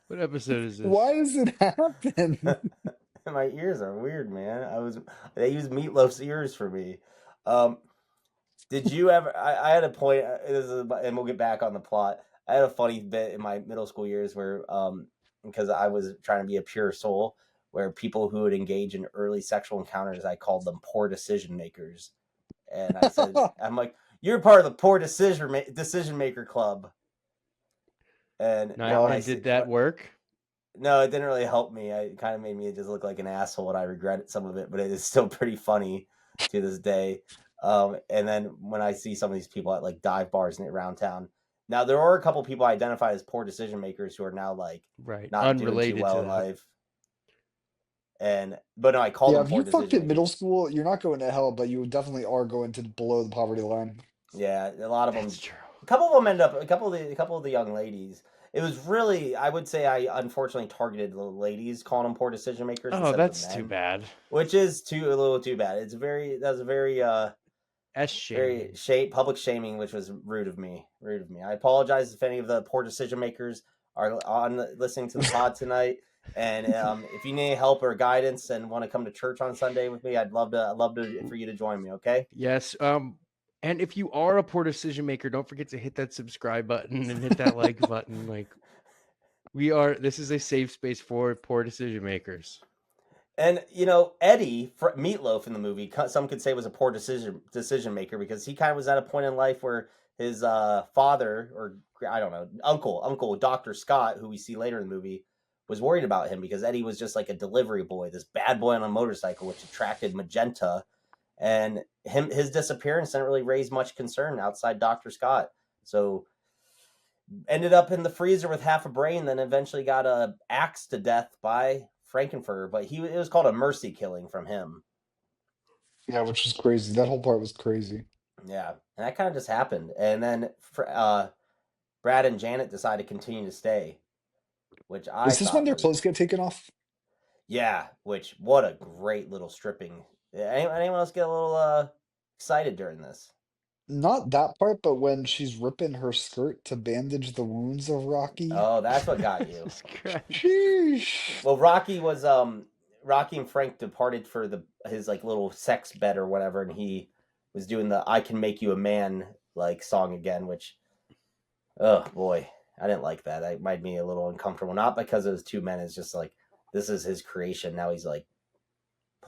What episode is this? Why does it happen? My ears are weird, man. They use Meatloaf's ears for me. Did you ever? I had a point. And we'll get back on the plot. I had a funny bit in my middle school years where, because I was trying to be a pure soul, where people who would engage in early sexual encounters, I called them poor decision makers, and I said, I'm like, you're part of the poor decision maker club. And now when I And see, did that work? no, it didn't really help me. It kind of made me just look like an asshole, and I regret some of it, but it is still pretty funny to this day. And then when I see some of these people at like dive bars around town, now there are a couple people identified as poor decision makers who are now like Right. not doing too Unrelated well to in that. life. But no, I call Yeah, them if poor you fucked decision in middle makers. school, you're not going to hell, but you definitely are going to below the poverty line. Yeah, a lot of them. That's true. A couple of them end up. A couple of the young ladies. It was really, I would say, I unfortunately targeted the ladies, calling them poor decision makers Oh, instead of the that's too men, bad. which is a little too bad. That's a very That's very shaming. public shaming, which was rude of me. Rude of me. I apologize if any of the poor decision makers are on listening to the pod tonight. And if you need help or guidance and want to come to church on Sunday with me, I'd love to for you to join me. Okay. Yes. And if you are a poor decision maker, don't forget to hit that subscribe button and hit that like button. Like this is a safe space for poor decision makers. And Eddie Meatloaf in the movie, some could say was a poor decision maker because he kind of was at a point in life where his father, or I don't know, uncle Dr. Scott, who we see later in the movie, was worried about him because Eddie was just like a delivery boy, this bad boy on a motorcycle, which attracted Magenta, and his disappearance didn't really raise much concern outside Dr. Scott. So ended up in the freezer with half a brain, then eventually got axed to death by Frank-N-Furter, but it was called a mercy killing from him. Yeah, which was crazy. That whole part was crazy. Yeah, and that kind of just happened. And then Brad and Janet decided to continue to stay, which I Is this when thought their was, clothes get taken off? yeah, which what a great little stripping. Anyone else get a little excited during this? Not that part, but when she's ripping her skirt to bandage the wounds of Rocky. Oh, that's what got you. Jesus Christ. Sheesh. Well, Rocky and Frank departed for his like little sex bed or whatever, and he was doing the "I Can Make You a Man" like song again, which, oh boy, I didn't like that. It made me a little uncomfortable. Not because it was two men. It's just like this is his creation. Now he's like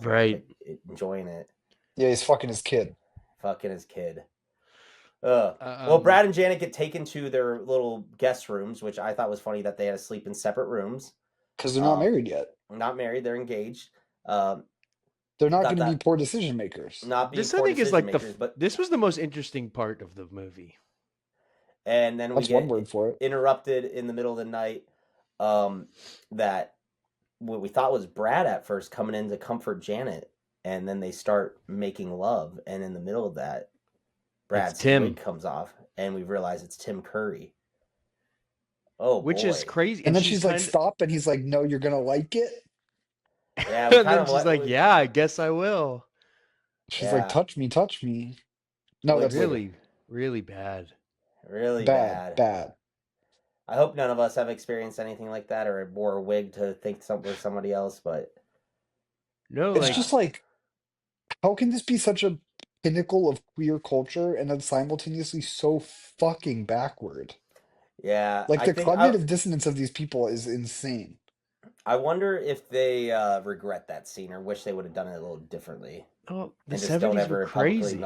Right. enjoying it, Yeah, he's fucking his kid. fucking his kid. Well, Brad and Janet get taken to their little guest rooms, which I thought was funny that they had to sleep in separate rooms. Because they're not married yet. Not married, they're engaged. They're not going to be poor decision makers. Not being This I poor think is decision like makers, but this was the most interesting part of the movie. and then we That's one get word for it. interrupted in the middle of the night. That what we thought was Brad at first coming in to comfort Janet, and then they start making love, and in the middle of that, Brad's wig comes off, and we realize it's Tim Curry. Oh, which is crazy. And then she's like, "Stop!" And he's like, "No, you're gonna like it." Yeah, and then she's like, "Yeah, I guess I will." She's like, "Touch me, touch me." No, that's really, really bad. Really bad. I hope none of us have experienced anything like that or wore a wig to think we're somebody else, but no, it's just like, how can this be such a pinnacle of queer culture and then simultaneously so fucking backward? Yeah, like the cognitive dissonance of these people is insane. I wonder if they regret that scene or wish they would have done it a little differently. Oh, the and just don't 70s ever were crazy.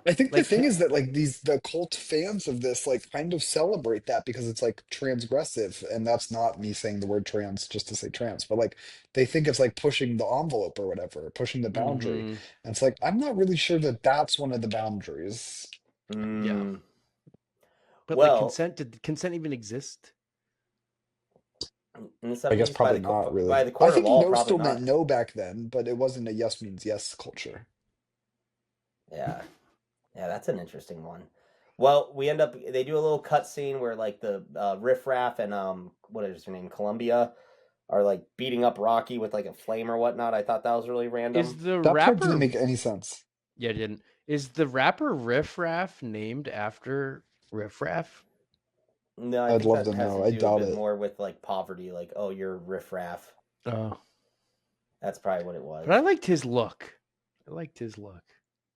I think the thing is that like the cult fans of this like kind of celebrate that because it's like transgressive, and that's not me saying the word trans just to say trans, but like they think it's like pushing the envelope or whatever, pushing the boundary. And it's like I'm not really sure that that's one of the boundaries. Yeah. But like did consent even exist? I guess probably not really. By the court I think of law, no probably still not. meant no back then, but it wasn't a yes means yes culture. Yeah, that's an interesting one. Well, they do a little cut scene where like the Riff Raff and what is her name, Columbia, are like beating up Rocky with like a flame or whatnot. I thought that was really random. That part didn't make any sense. Yeah, it didn't. Is the rapper Riff Raff named after Riff Raff? No, I'd love to know. I doubt it. More with like poverty, like you're Riff Raff. Oh, that's probably what it was. But I liked his look.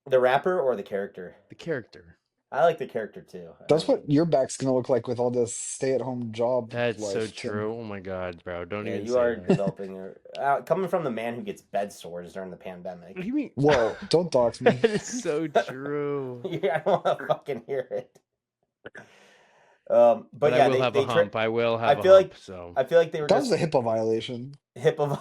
The rapper or the character? The character. I like the character too. That's what your back's gonna look like with all this stay-at-home job. That's so true. Oh my god, bro! Don't even. You are developing coming from the man who gets bed sores during the pandemic. What do you mean? Whoa! Don't dox me. That is so true. I don't want to fucking hear it. But yeah, I will have a hump. I will have. I feel like so. I feel like they were. That was a HIPAA violation. HIPAA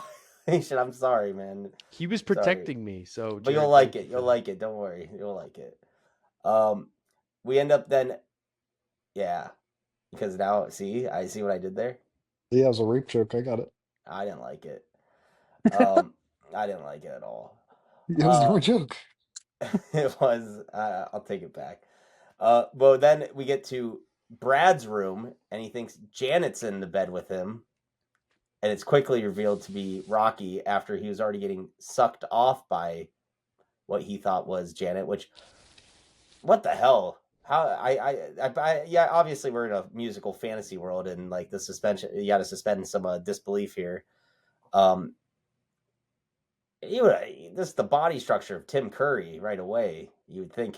violation. I'm sorry, man. He was protecting me, so. But you'll like it. You'll like it. Don't worry. You'll like it. We end up then, yeah, because now I see what I did there. Yeah, it was a rape joke. I got it. I didn't like it. I didn't like it at all. It was no joke. It was. I'll take it back. Well, then we get to Brad's room, and he thinks Janet's in the bed with him, and it's quickly revealed to be Rocky after he was already getting sucked off by what he thought was Janet. Which, what the hell? How yeah, obviously we're in a musical fantasy world, and like the suspension, you got to suspend some disbelief here. This the body structure of Tim Curry right away. You would think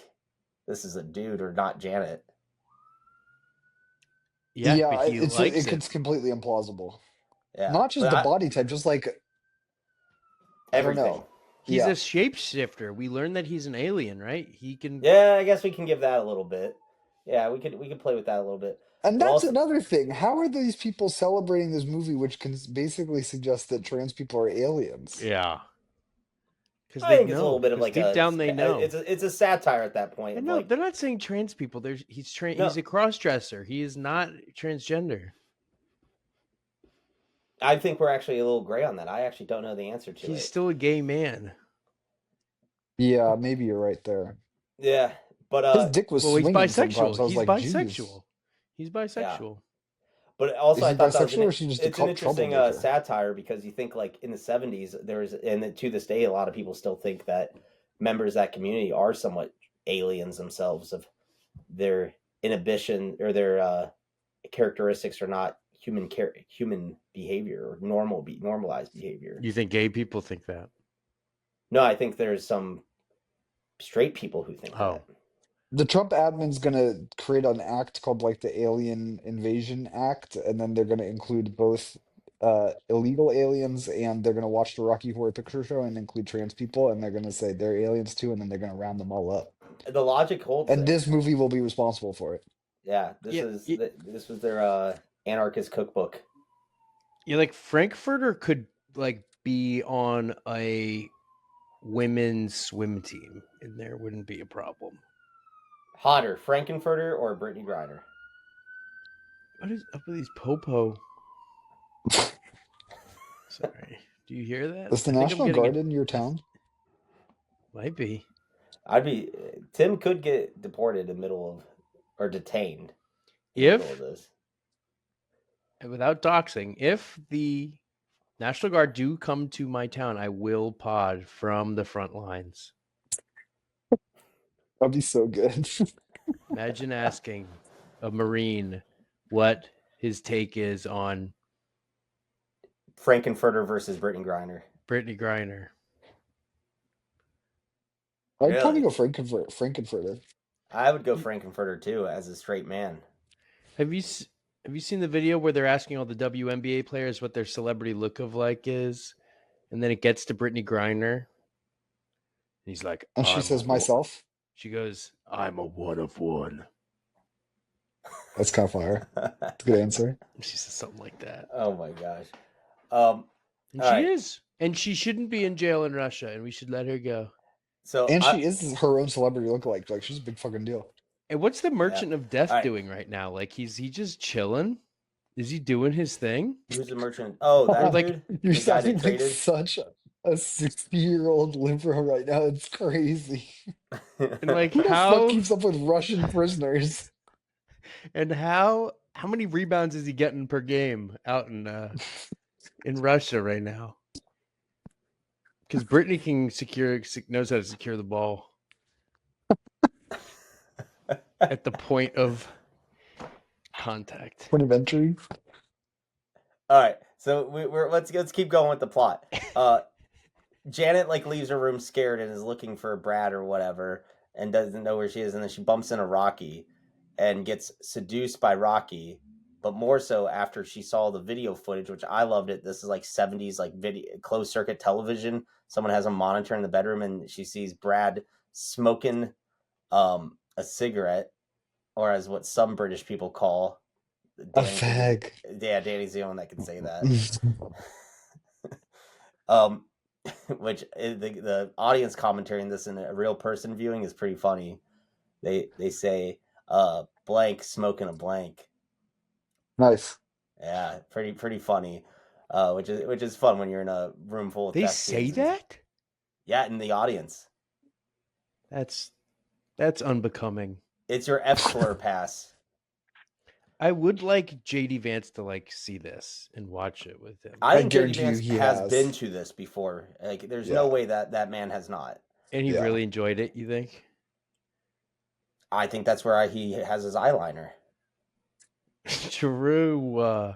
this is a dude or not Janet. Yeah, but it's completely implausible. Yeah, not just the body type, just like I don't Everything. know. He's Yeah. a shapeshifter. We learned that he's an alien, right? He can. Yeah, I guess we can give that a little bit. Yeah, we could play with that a little bit. And But that's also, another thing. How are these people celebrating this movie, which can basically suggest that trans people are aliens? Yeah. Because I they think it's a little know. bit of Because like deep down they know. it's a satire at that point And of no, like they're not saying trans people. He's no. he's a cross dresser. He is not transgender. I think we're actually a little gray on that. I actually don't know the answer to He's it. still a gay man. Yeah, maybe you're right there. Yeah, but His dick was Well, he's swinging sometimes. bisexual. I was He's like, geez. bisexual. He's yeah. bisexual. But also, Is I he thought that was bisexual or is he just a it's an cop interesting troublemaker? satire because you think like in the '70s there's and to this day a lot of people still think that members of that community are somewhat aliens themselves of their inhibition or their characteristics are not human behavior or normalized behavior. You think gay people think that? No, I think there's some straight people who think Oh, that. The Trump admin's gonna create an act called like the Alien Invasion Act, and then they're gonna include both illegal aliens and they're gonna watch the Rocky Horror Picture Show and include trans people, and they're gonna say they're aliens too, and then they're gonna round them all up. The logic holds And there. this movie will be responsible for it. Yeah, yeah. this was their anarchist cookbook. Yeah, like Frank-N-Furter could like be on a women's swim team, and there wouldn't be a problem. Hotter, Frank-N-Furter or Brittany Griner? What is up with these popo? Sorry, do you hear that? Is the I think I'm National getting Guard it. in your town? Might be. Tim could get deported in the middle of or detained in the middle of If, this. without doxing, if the National Guard do come to my town, I will pod from the front lines. That'd be so good. Imagine asking a Marine what his take is on Frank-N-Furter versus Brittany Griner. Brittany Griner. I'd probably Really? go Frank-N-Furter. I would go Frank-N-Furter too as a straight man. Have you seen the video where they're asking all the WNBA players what their celebrity look of like is, and then it gets to Brittany Griner, and he's like, And she says myself. She goes, "I'm a one of one." That's kind of fire. That's a good answer. She says something like that. Oh my gosh. And all she right. is, and she shouldn't be in jail in Russia, and we should let her go. So And she is her own celebrity lookalike. Like she's a big fucking deal. And what's the Merchant of Death All right. doing right now? Like, he's he just chilling? Is he doing his thing? who's the merchant? Oh, that like, dude. You're The guy that sounding like traded? such a 60-year-old liberal right now. It's crazy. And like, Who the how fuck keeps up with Russian prisoners? and how many rebounds is he getting per game out in Russia right now? Because Brittany knows how to secure the ball at the point of contact. Point of entry. All right, so we're let's keep going with the plot. Janet like leaves her room scared and is looking for Brad or whatever, and doesn't know where she is, and then she bumps into Rocky, and gets seduced by Rocky, but more so after she saw the video footage, which I loved it. This is like '70s like video closed circuit television. Someone has a monitor in the bedroom, and she sees Brad smoking a cigarette, or as what some British people call A fag. Yeah, Danny's the only one that can say that. Which the audience commentary in this in a real person viewing is pretty funny. They say blank smoking a blank. Nice. Yeah, pretty funny. Which is fun when you're in a room full of They deaf say kids. that? Yeah, in the audience. That's unbecoming. It's your F slur pass. I would like JD Vance to like see this and watch it with him. I think JD guarantee you Vance he has has. been to this before. Like, there's no way that man has not. And he Yeah. really enjoyed it, you think? I think that's where he has his eyeliner. True.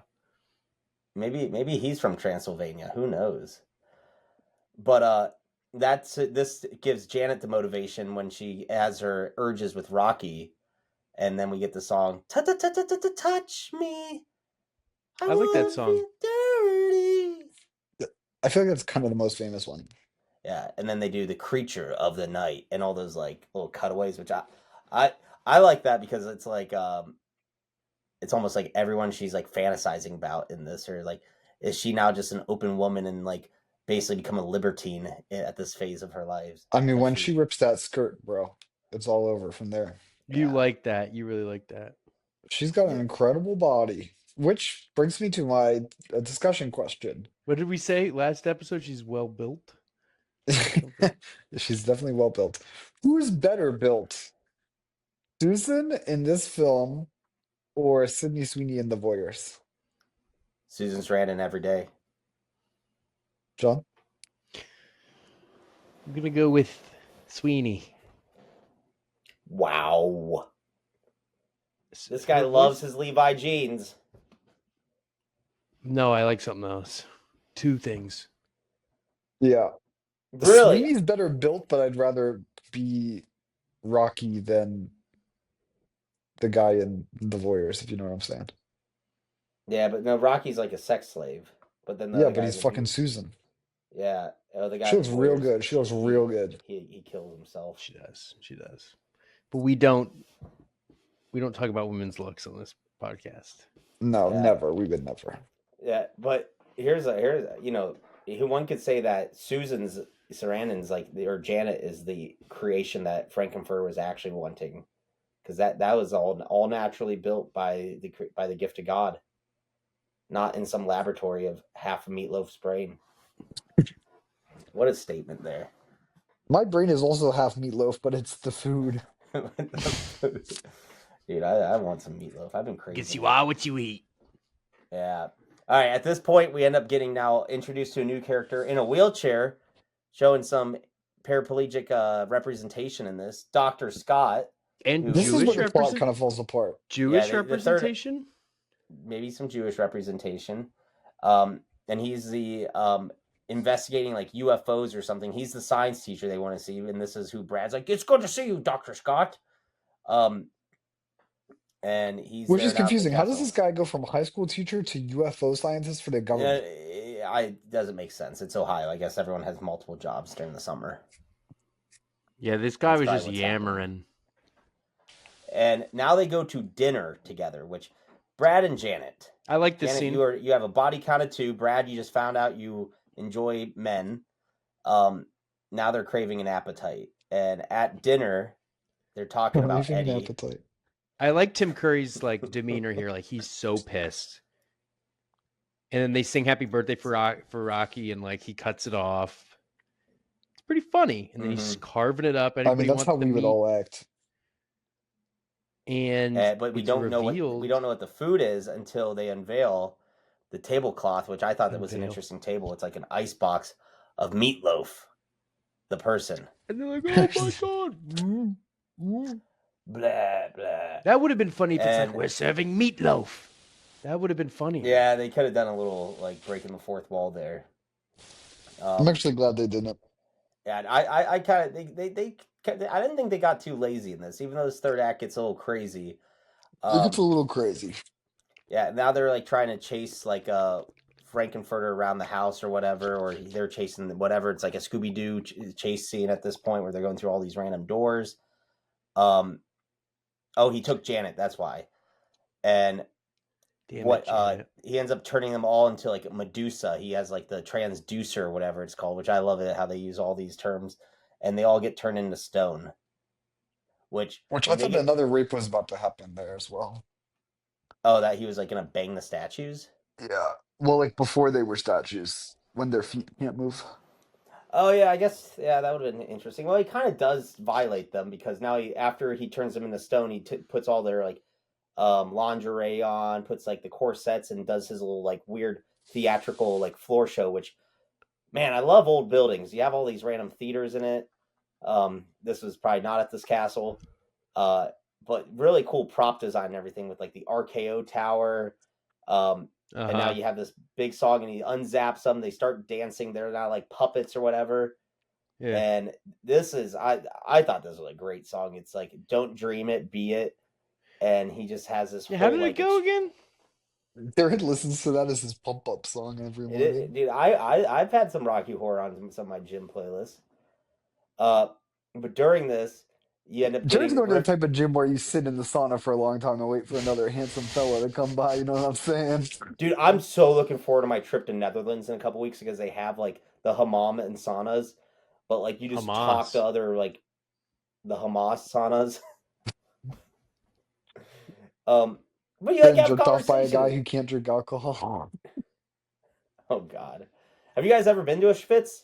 Maybe he's from Transylvania. Who knows? But this gives Janet the motivation when she has her urges with Rocky, and then we get the song "Touch Me." I like that song. Dirty. I feel like that's kind of the most famous one. Yeah, and then they do the creature of the night and all those like little cutaways, which I I like that because it's like it's almost like everyone she's like fantasizing about in this, or like is she now just an open woman and like basically become a libertine at this phase of her life I mean, as when she she rips that skirt, bro, it's all over from there. You yeah like that. You really like that. She's got an yeah. incredible body, which brings me to my discussion question. What did we say last episode? She's well built or something. She's definitely well built. Who's better built, Susan in this film or Sydney Sweeney in The Voyeurs? Susan's Sarandon every day. John? I'm gonna go with Sweeney. Wow, this guy Her loves voice? his Levi jeans. No, I like something else. Two things. Yeah. Really? Sweeney's better built, but I'd rather be Rocky than the guy in The Voyeurs, if you know what I'm saying. Yeah, but no, Rocky's like a sex slave. But then the Yeah, other but guy's he's a fucking dude. Susan. Yeah. Oh, the guy She in the looks real Voyeurs, good. She looks real good. he kills himself. She does. She does. But we don't talk about women's looks on this podcast. No, Yeah, never. We would never. yeah. But here's you know, who one could say that Susan's Sarandon's like or Janet is the creation that Frank-N-Furter was actually wanting, because that was all naturally built by the gift of God, not in some laboratory of half a meatloaf's brain. What a statement there. My brain is also half meatloaf, but it's the food. Dude, I want some meatloaf. I've been Guess craving you it. are what you eat. Yeah. All right. At this point, we end up getting now introduced to a new character in a wheelchair, showing some paraplegic representation in this. Dr. Scott, And who This is where Jewish the plot kind of falls apart. yeah, Jewish the third representation? maybe some Jewish representation, and he's the investigating like UFOs or something. He's the science teacher they want to see, and this is who Brad's like. It's good to see you, Dr. Scott. Um, and he's Which there is now at the confusing. How does castle. this guy go from high school teacher to UFO scientist for the government? It doesn't make sense. It's Ohio. I guess everyone has multiple jobs during the summer. Yeah, this guy That's was probably just what's yammering. And now they go to dinner together, which Brad and Janet. I like this Janet, scene. you have a body count of 2. Brad, you just found out you enjoy men. Now they're craving an appetite. And at dinner, they're talking about Craving an Eddie. appetite. I like Tim Curry's like demeanor here. Like he's so pissed. And then they sing "Happy Birthday" for Rocky, and like he cuts it off. It's pretty funny. And then he's carving it up. I mean, Anybody that's how wants the we would meat? all act. And But we it's don't know revealed. what the food is until they unveil the tablecloth, which I thought that was an interesting table. It's like an ice box of Meatloaf, the person. And they're like, "Oh my god!" Blah blah. That would have been funny if it's And like we're serving meatloaf. That would have been funny. yeah, they could have done a little like breaking the fourth wall there. I'm actually glad they didn't. Yeah, I kind of they I didn't think they got too lazy in this, even though this third act gets a little crazy. It gets a little crazy. Yeah, now they're like trying to chase like Frank-N-Furter around the house or whatever, or they're chasing whatever. It's like a Scooby Doo chase scene at this point where they're going through all these random doors. Oh, he took Janet. That's why. And Damn what it, Janet. he ends up turning them all into like Medusa. He has like the transducer or whatever it's called, which I love it how they use all these terms, and they all get turned into stone. Which Which I when they thought get another rape was about to happen there as well. that he was like gonna bang the statues. Yeah. Well, like before they were statues, when their feet can't move. Oh yeah, I guess that would have been interesting. Well, he kind of does violate them because now after he turns them into stone, he puts all their like lingerie on, puts like the corsets, and does his little like weird theatrical like floor show. Which, man, I love old buildings. You have all these random theaters in it. This was probably not at this castle, but really cool prop design and everything with like the RKO tower. And now you have this big song, and he unzaps them. They start dancing. They're not like puppets or whatever. Yeah. And this is I thought this was a great song. It's like "Don't Dream It, Be It," and he just has this. Yeah, whole, how did like, it go again? Jared listens to that as his pump up song every morning. Dude, I've had some Rocky Horror on some of my gym playlists. Uh, but during this, you end up Jared's getting going to the type of gym where you sit in the sauna for a long time and wait for another handsome fella to come by. You know what I'm saying? Dude, I'm so looking forward to my trip to Netherlands in a couple weeks because they have like the hammam and saunas, but like you just talk to Hamas. other like the Hamas saunas. um, but you like Getting have a jerked off by a conversation guy with. who can't drink alcohol. Oh God, have you guys ever been to a Schwitz?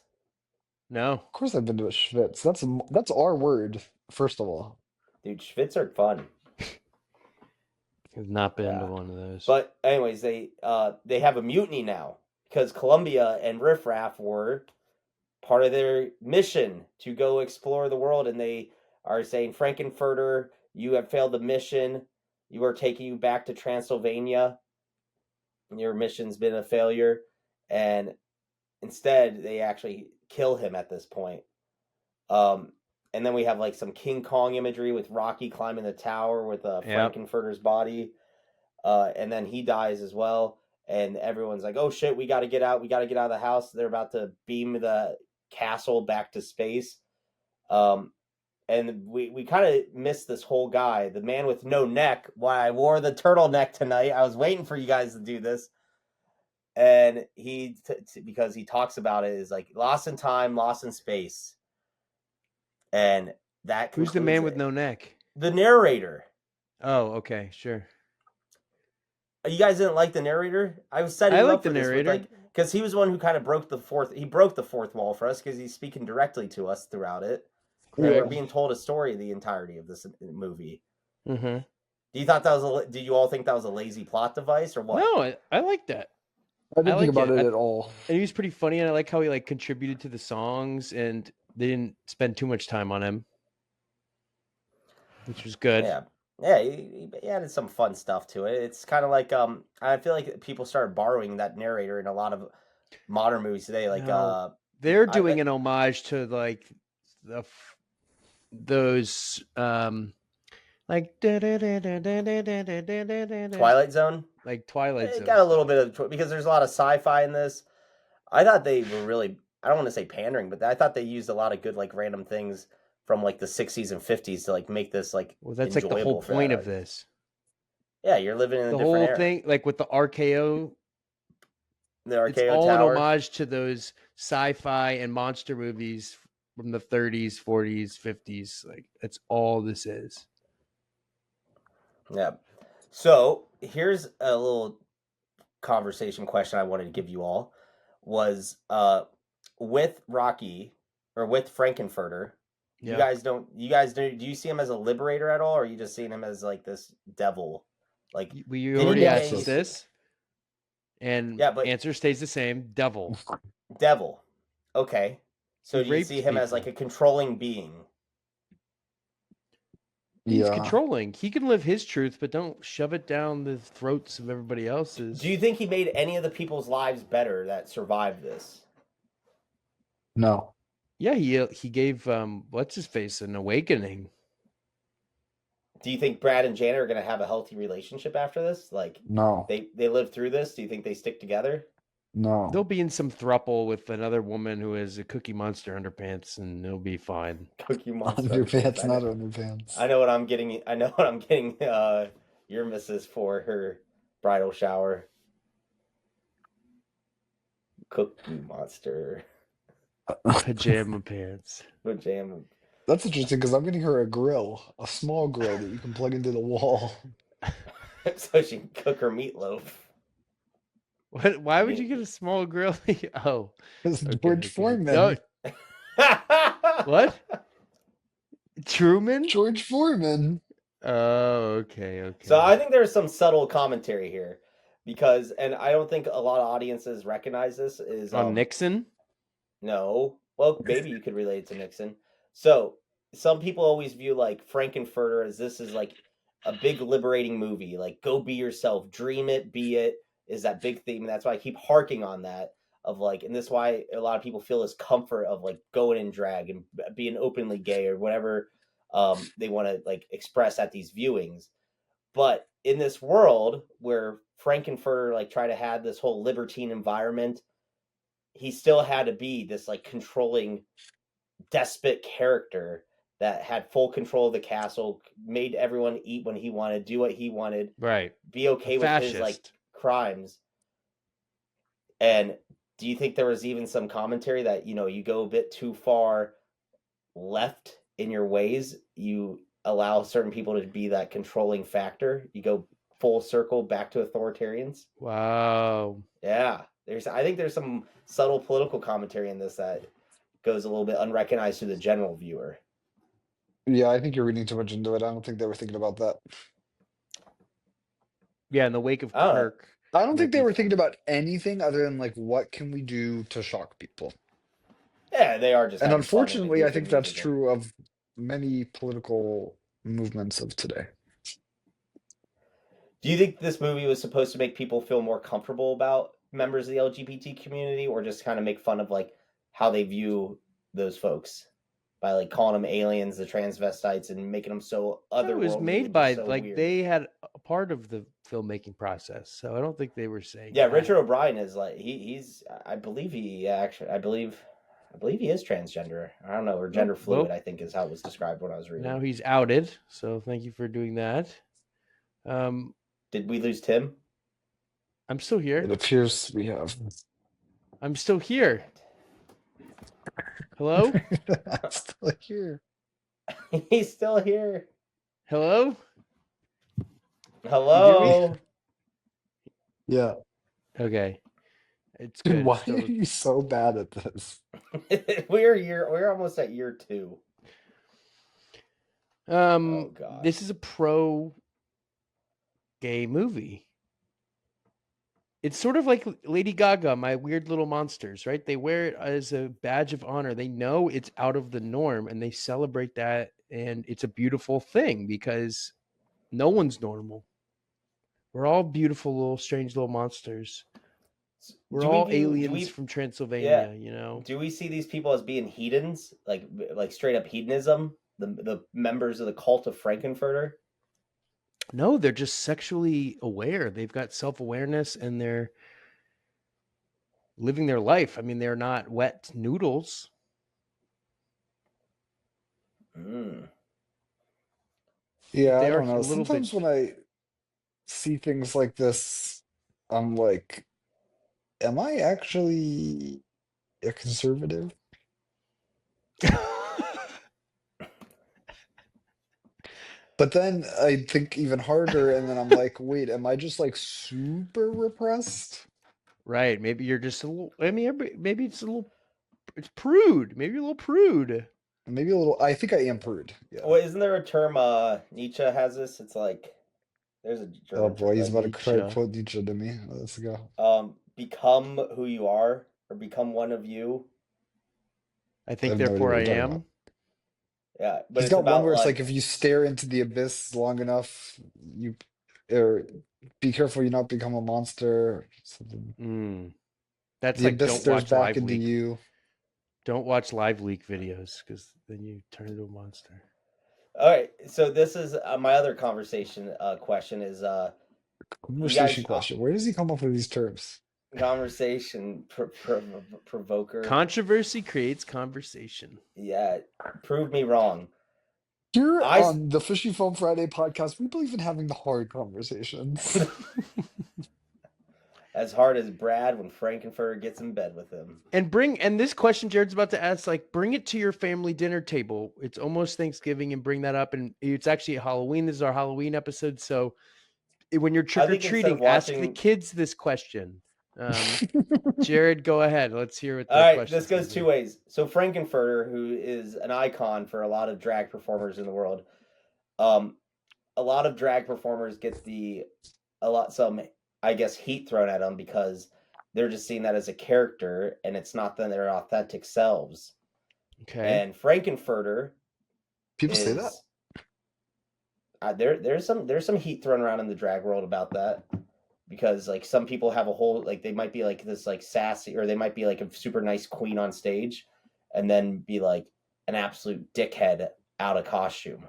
No, Of course, I've been to a Schwitz. That's our word, first of all. Dude, Schwitz are fun. I've not been to Yeah, one of those. but anyways, they have a mutiny now because Columbia and Riff Raff were part of their mission to go explore the world, and they are saying, Frank-N-Furter, you have failed the mission. You are taking you back to Transylvania. Your mission's been a failure, and instead they actually kill him at this point. Um, and then we have like some King Kong imagery with Rocky climbing the tower with Yep. Frank-N-Furter's body, and then he dies as well. And everyone's like, "Oh shit, we got to get out! We got to get out of the house." They're about to beam the castle back to space. And we kind of missed this whole guy, the man with no neck. Why I wore the turtleneck tonight. I was waiting for you guys to do this. And because he talks about it, is like lost in time, lost in space. And that Who's the concludes man with it. no neck? The narrator. Oh, okay, sure. You guys didn't like the narrator? I was setting I you like up the for this with narrator. like because he was the one who kind of broke the fourth. He broke the fourth wall for us because he's speaking directly to us throughout it. And we're Correct. being told a story the entirety of this movie. Mm-hmm. Do you thought that was did you all think that was a lazy plot device or what? No, I like that. I didn't I think like about it. it at all. And he was pretty funny, and I like how he like contributed to the songs, and they didn't spend too much time on him, which was good. Yeah, he added some fun stuff to it. It's kind of like I feel like people started borrowing that narrator in a lot of modern movies today. Like No. They're doing like an homage to like those like Twilight Zone. like Twilight It Zone got a stuff. little bit of because there's a lot of sci-fi in this. I thought they were really I don't want to say pandering, but I thought they used a lot of good like random things from like the 60s and 50s to like make this like Well, that's like enjoyable the whole for point that. of this. Yeah, you're living in a The different whole era. thing, like with the RKO, The it's RKO all Tower. an homage to those sci-fi and monster movies from the 30s, 40s, 50s. Like that's all this is. Yeah. So here's a little conversation question I wanted to give you all was with Rocky or with Frank-N-Furter, Yeah. you guys do you see him as a liberator at all, or are you just seeing him as like this devil? Like We did he already make asked any- us this, and Yeah, but answer stays the same. Devil. devil. Okay. So He do you raped see him as people. like a controlling being? He's Yeah. controlling. He can live his truth, but don't shove it down the throats of everybody else's. Do you think he made any of the people's lives better that survived this? No. Yeah, he gave what's his face an awakening. Do you think Brad and Janet are going to have a healthy relationship after this? Like No. they lived through this. Do you think they stick together? No. They'll be in some throuple with another woman who has a Cookie Monster underpants, and it'll be fine. Cookie Monster Underpants, I not know, underpants. I know what I'm getting. I know what I'm getting. Your missus for her bridal shower. Cookie Monster Pajama pants. pajama. That's interesting because I'm getting her a grill, a small grill that you can plug into the wall. So she can cook her meatloaf. What? Why would you get a small grill? Oh, It's okay, George okay. Foreman. No, what? Truman? George Foreman. Oh, okay. So I think there's some subtle commentary here because, and I don't think a lot of audiences recognize this is On Nixon? No. Well, maybe you could relate it to Nixon. So some people always view like Frank-N-Furter as this is like a big liberating movie. Like go be yourself, dream it, be it is that big theme. And that's why I keep harking on that of like, and this is why a lot of people feel this comfort of like going in drag and being openly gay or whatever they want to like express at these viewings. But in this world where Frank-N-Furter like try to have this whole libertine environment, he still had to be this like controlling despot character that had full control of the castle, made everyone eat when he wanted, do what he wanted, Right. be okay A with his like fascist. crimes. And do you think there was even some commentary that, you know, you go a bit too far left in your ways, you allow certain people to be that controlling factor, you go full circle back to authoritarians? Wow. Yeah, I think there's some subtle political commentary in this that goes a little bit unrecognized to the general viewer. Yeah, I think you're reading too much into it. I don't think they were thinking about that. Yeah, in the wake of I don't know. Kirk. I don't think they Mickey- were thinking about anything other than like, what can we do to shock people? Yeah, they are just And having fun and unfortunately, I goofy think that's musical. true of many political movements of today. Do you think this movie was supposed to make people feel more comfortable about members of the LGBT community, or just kind of make fun of like how they view those folks by like calling them aliens, the transvestites, and making them so It was otherworldly made and by just so like weird? they had a part of the filmmaking process, so I don't think they were saying Yeah, that. Richard O'Brien is like he's I believe he actually I believe he is transgender. I don't know, or gender fluid, Well, I think is how it was described when I was reading. now he's outed, so thank you for doing that. Did we lose Tim? I'm still It here. appears we have. I'm still here. Hello? I'm still here. He's still here. Hello? hear me? Hello. Yeah. Okay. It's Dude, good. why Still... are you so bad at this? We're almost at year 2. Oh god. This is a pro gay movie. It's sort of like Lady Gaga, My Weird Little Monsters, right? They wear it as a badge of honor. They know it's out of the norm and they celebrate that. And it's a beautiful thing because no one's normal. We're all beautiful, little, strange little monsters. We're all aliens from Transylvania, you know? Do we see these people as being heathens? Like straight up hedonism? The members of the cult of Frank-N-Furter? No, they're just sexually aware. They've got self-awareness and they're living their life. I mean, they're not wet noodles. Mm. Yeah, I They're don't know. a little bit. Sometimes when I see things like this, I'm like, am I actually a conservative? But then I think even harder, and then I'm like, wait, am I just like super repressed? Right. Maybe you're just a little. I mean, maybe it's a little. It's prude. Maybe you're a little prude. Maybe a little. I think I am prude. Yeah. Well, isn't there a term Nietzsche has this? It's like there's a Oh German term boy, he's like about to try to Nietzsche. quote Nietzsche to me. Let's go. become who you are or become one of you. I I think have no idea therefore what I you're talking about. am. Yeah, but He's it's got one about where it's like like if you stare into the abyss long enough, you or be careful you not become a monster. Or something. That's The like abyss stares back into you. Don't watch live leak videos because then you turn into a monster. all right. So this is my other conversation question is you Conversation guys question. Where does he come up with these terms? conversation provoker. Controversy creates conversation. Yeah, prove me wrong. Here I on the Fishy Film Friday podcast, we believe in having the hard conversations. as hard as Brad when Frank-N-Furter gets in bed with him. And this question Jared's about to ask, like, bring it to your family dinner table. It's almost Thanksgiving, and bring that up. And it's actually Halloween. This is our Halloween episode. So when you're trick or treating, ask the kids this question. Jared, go ahead. Let's hear what the All right, question this goes two ways. So Frank-N-Furter, who is an icon for a lot of drag performers in the world, a lot of drag performers get some I guess heat thrown at them because they're just seeing that as a character and it's not their authentic selves. Okay. And Frank-N-Furter People say that. There's some heat thrown around in the drag world about that. Because like some people have a whole like they might be like this like sassy or they might be like a super nice queen on stage and then be like an absolute dickhead out of costume.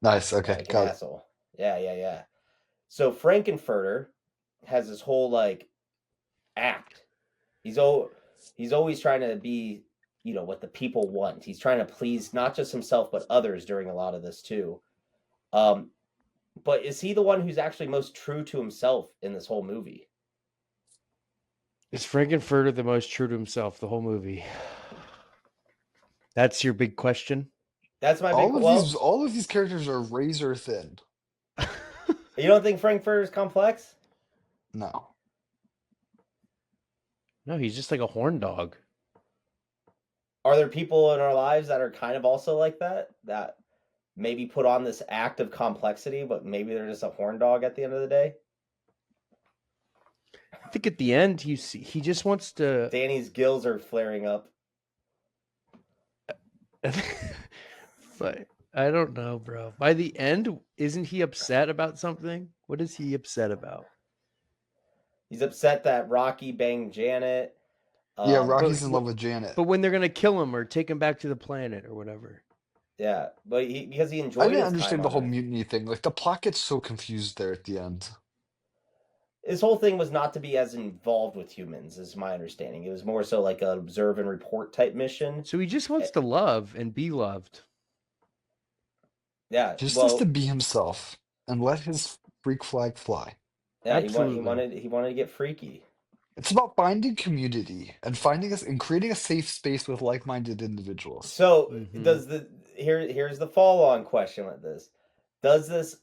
Nice. Okay, Like an got it. asshole. Yeah. So Frank-N-Furter has this whole like act. He's always trying to be, what the people want. He's trying to please not just himself but others during a lot of this too. Um, but is he the one who's actually most true to himself in this whole movie? Is Frank-N-Furter the most true to himself the whole movie? That's your big question. That's my big. All of these characters are razor thin. You don't think Frank-N-Furter is complex? No. No, he's just like a horn dog. Are there people in our lives that are kind of also like that? That maybe put on this act of complexity, but maybe they're just a horn dog at the end of the day? I think at the end, he just wants to. Danny's gills are flaring up. But I don't know, bro. By the end, isn't he upset about something? What is he upset about? He's upset that Rocky banged Janet. Yeah, Rocky's in love with Janet. But when they're gonna kill him or take him back to the planet or whatever. Yeah, but because he enjoyed. I didn't his understand time the on whole Earth. mutiny thing. Like the plot gets so confused there at the end. His whole thing was not to be as involved with humans, is my understanding. It was more so like an observe and report type mission. So he just wants to love and be loved. Yeah, Just has to be himself and let his freak flag fly. Yeah, Absolutely. he wanted to get freaky. It's about finding community and finding us and creating a safe space with like-minded individuals. So Mhm. here's the follow-on question with this. Does this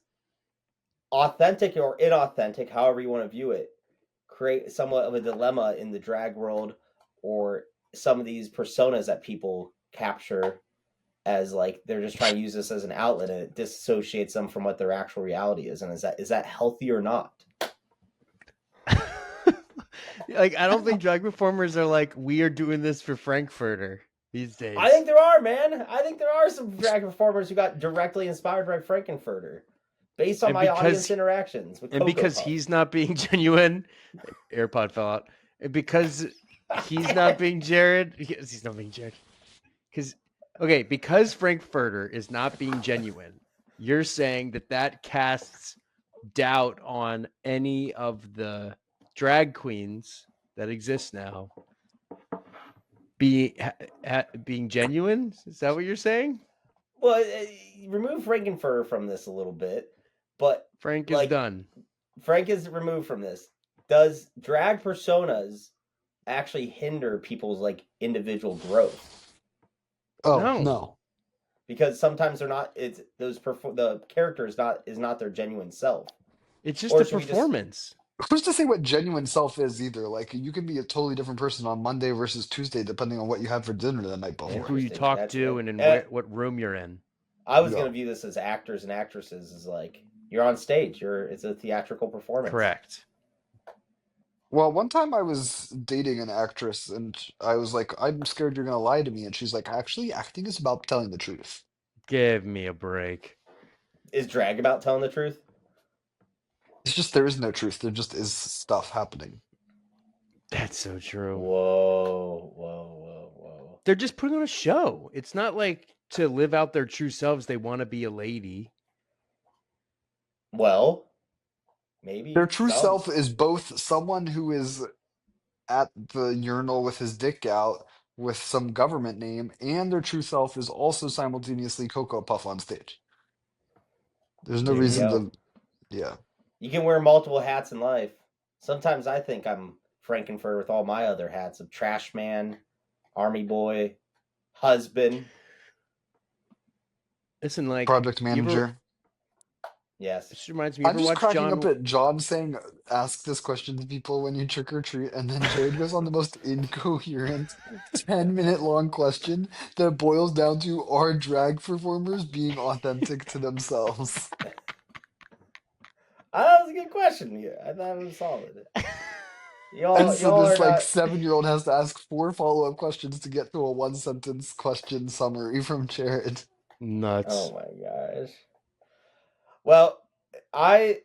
authentic or inauthentic, however you want to view it, create somewhat of a dilemma in the drag world, or some of these personas that people capture as like they're just trying to use this as an outlet, and it disassociates them from what their actual reality is? And is that healthy or not? Like, I don't think drag performers are like, we are doing this for Frank-Furter these days. I think there are, man. I think there are some drag performers who got directly inspired by Frank-N-Furter, based on my audience interactions with Cocoa because Puffs. he's not being genuine. AirPod fell out. And because he's not being Jared. He's not being Jared. Because Frank-Furter is not being genuine, you're saying that casts doubt on any of the drag queens that exist now being genuine. Is that what you're saying? Well, remove Frank-N-Furter from this a little bit, but Frank is done. Frank is removed from this. Does drag personas actually hinder people's like individual growth? Oh no. Because sometimes they're not. It's the character is not their genuine self. It's just a performance. Who's to say what genuine self is either? Like you can be a totally different person on Monday versus Tuesday, depending on what you had for dinner the night before, and who you talk to, and what room you're in. I was going to view this as actors and actresses as like you're on stage. It's a theatrical performance. Correct. Well, one time I was dating an actress, and I was like, "I'm scared you're going to lie to me," and she's like, "Actually, acting is about telling the truth." Give me a break. Is drag about telling the truth? It's just there is no truth. There just is stuff happening. That's so true. Whoa. They're just putting on a show. It's not like to live out their true selves. They want to be a lady. Well, maybe. Their true self is both someone who is at the urinal with his dick out with some government name, and their true self is also simultaneously Cocoa Puff on stage. There's no reason to, yeah. You can wear multiple hats in life. Sometimes I think I'm Frank-N-Furter with all my other hats of trash man, army boy, husband. Listen, like project manager. Yes. This reminds me. I'm just cracking up at John saying, "Ask this question to people when you trick or treat," and then Jared goes on the most incoherent 10-minute long question that boils down to, are drag performers being authentic to themselves? That was a good question. Yeah, I thought it was solid. And so this like 7-year-old has to ask 4 follow-up questions to get to a 1-sentence question summary from Jared. Nuts. Oh my gosh. Well, I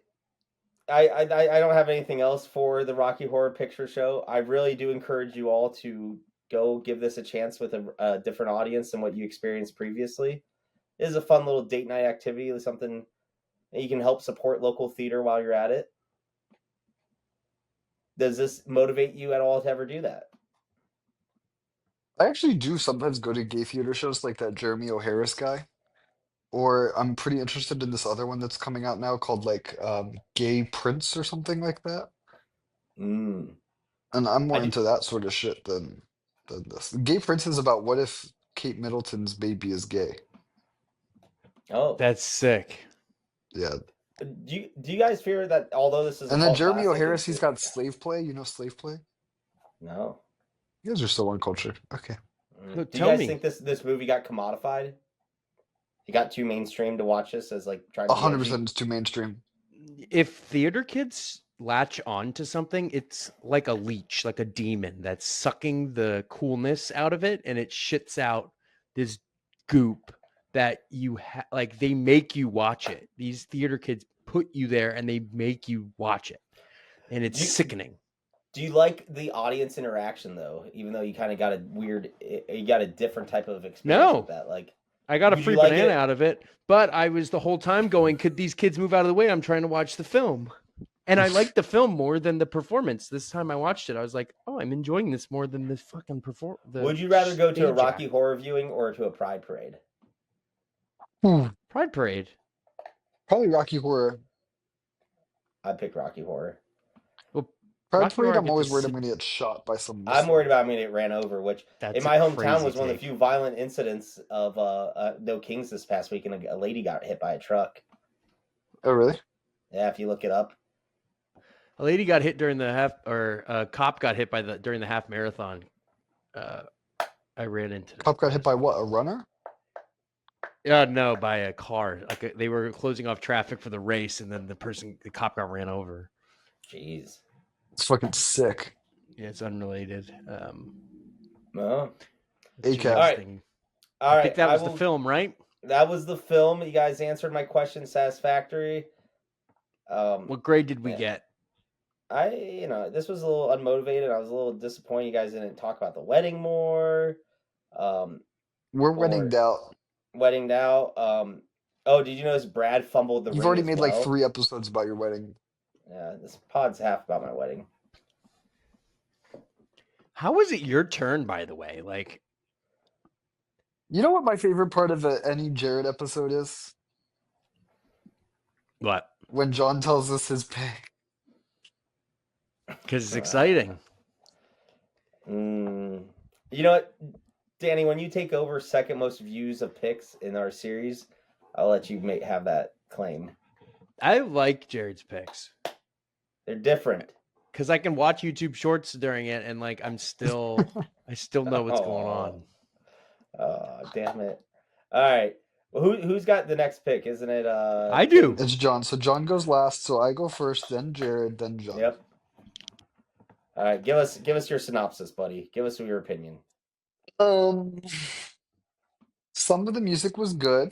don't have anything else for the Rocky Horror Picture Show. I really do encourage you all to go give this a chance with a different audience than what you experienced previously. It is a fun little date night activity, something You can help support local theater while you're at it. Does this motivate you at all to ever do that? I actually do sometimes go to gay theater shows like that Jeremy O'Harris guy. Or I'm pretty interested in this other one that's coming out now called like Gay Prince or something like that. Mm. And I'm I more do. into that sort of shit than this. Gay Prince is about what if Kate Middleton's baby is gay? Oh, That's sick. Yeah. do you guys fear that although this is a And then cult Jeremy classic, O'Harris, he's got Slave Play. You know Slave Play? no? You guys are so uncultured. Okay. No, Do you tell guys me. think this movie got commodified? It got too mainstream to watch this as like trying to be 100% edgy. it's too mainstream. If theater kids latch on to something, it's like a leech, like a demon that's sucking the coolness out of it, and it shits out this goop that like they make you watch it. These theater kids put you there and they make you watch it, and it's Do you, sickening. do you like the audience interaction though? Even though you kind of got you got a different type of experience No. with that. Like, I got a would you free like banana it? out of it, but I was the whole time going, could these kids move out of the way? I'm trying to watch the film. And I liked the film more than the performance. This time I watched it, I was like, oh, I'm enjoying this more than the fucking Would you rather go to a stage Rocky act. Horror viewing or to a Pride Parade? Pride Parade. Probably Rocky Horror. I'd pick Rocky Horror. Well, Pride Rocky Horror, Parade, I I'm get to always worried I'm sit. going to get shot by some I'm Muslim. worried about me getting ran over, which in That's my a hometown crazy was one of the take. few violent incidents of No Kings this past week, and a lady got hit by a truck. Oh, really? Yeah, if you look it up. A lady got hit during the half, or a cop got hit during the half marathon. I ran into. Cop got hit by what? A runner? Yeah, no, by a car. They were closing off traffic for the race, and then the cop got ran over. Jeez. It's fucking sick. Yeah, it's unrelated. Oh. It's just ACAB. interesting. All I right. think that was the film, right? That was the film. You guys answered my question satisfactory. What grade did we get? This was a little unmotivated. I was a little disappointed you guys didn't talk about the wedding more. We're weddinged out. Weddinged out. Oh, did you notice Brad fumbled the You've ring already as made well? like 3 episodes about your wedding. Yeah, this pod's half about my wedding. How was it your turn, by the way? Like, You know what my favorite part of any Jared episode is? what? When John tells us his pick. Because it's exciting. You know what, Danny? When you take over second most views of picks in our series, I'll let you have that claim. I like Jared's picks They're different. because I can watch YouTube shorts during it, and like I still know what's going on. Oh, damn it! All right, well, who's got the next pick? Isn't it? I do. It's John. So John goes last, so I go first, then Jared, then John. Yep. All right, give us your synopsis, buddy. Give us your opinion. Some of the music was good.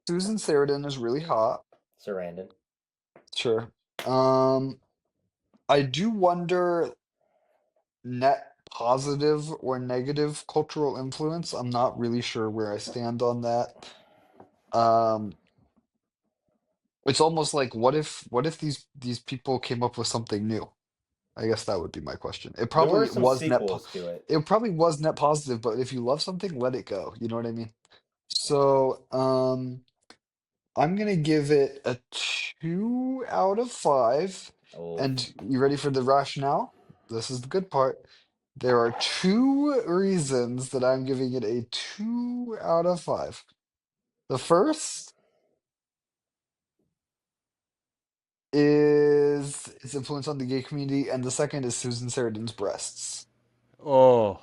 Susan Sarandon is really hot. Sarandon. Sure. I do wonder net positive or negative cultural influence. I'm not really sure where I stand on that. Um, it's almost like what if these people came up with something new? I guess that would be my question. It There were probably some was sequels to it. it probably was net positive, but if you love something, let it go. You know what I mean? So, I'm gonna give it a 2 out of 5. Oh, And you ready for the rationale? This is the good part. There are 2 reasons that I'm giving it a 2 out of 5. The first is its influence on the gay community, and the second is Susan Sarandon's breasts. Oh,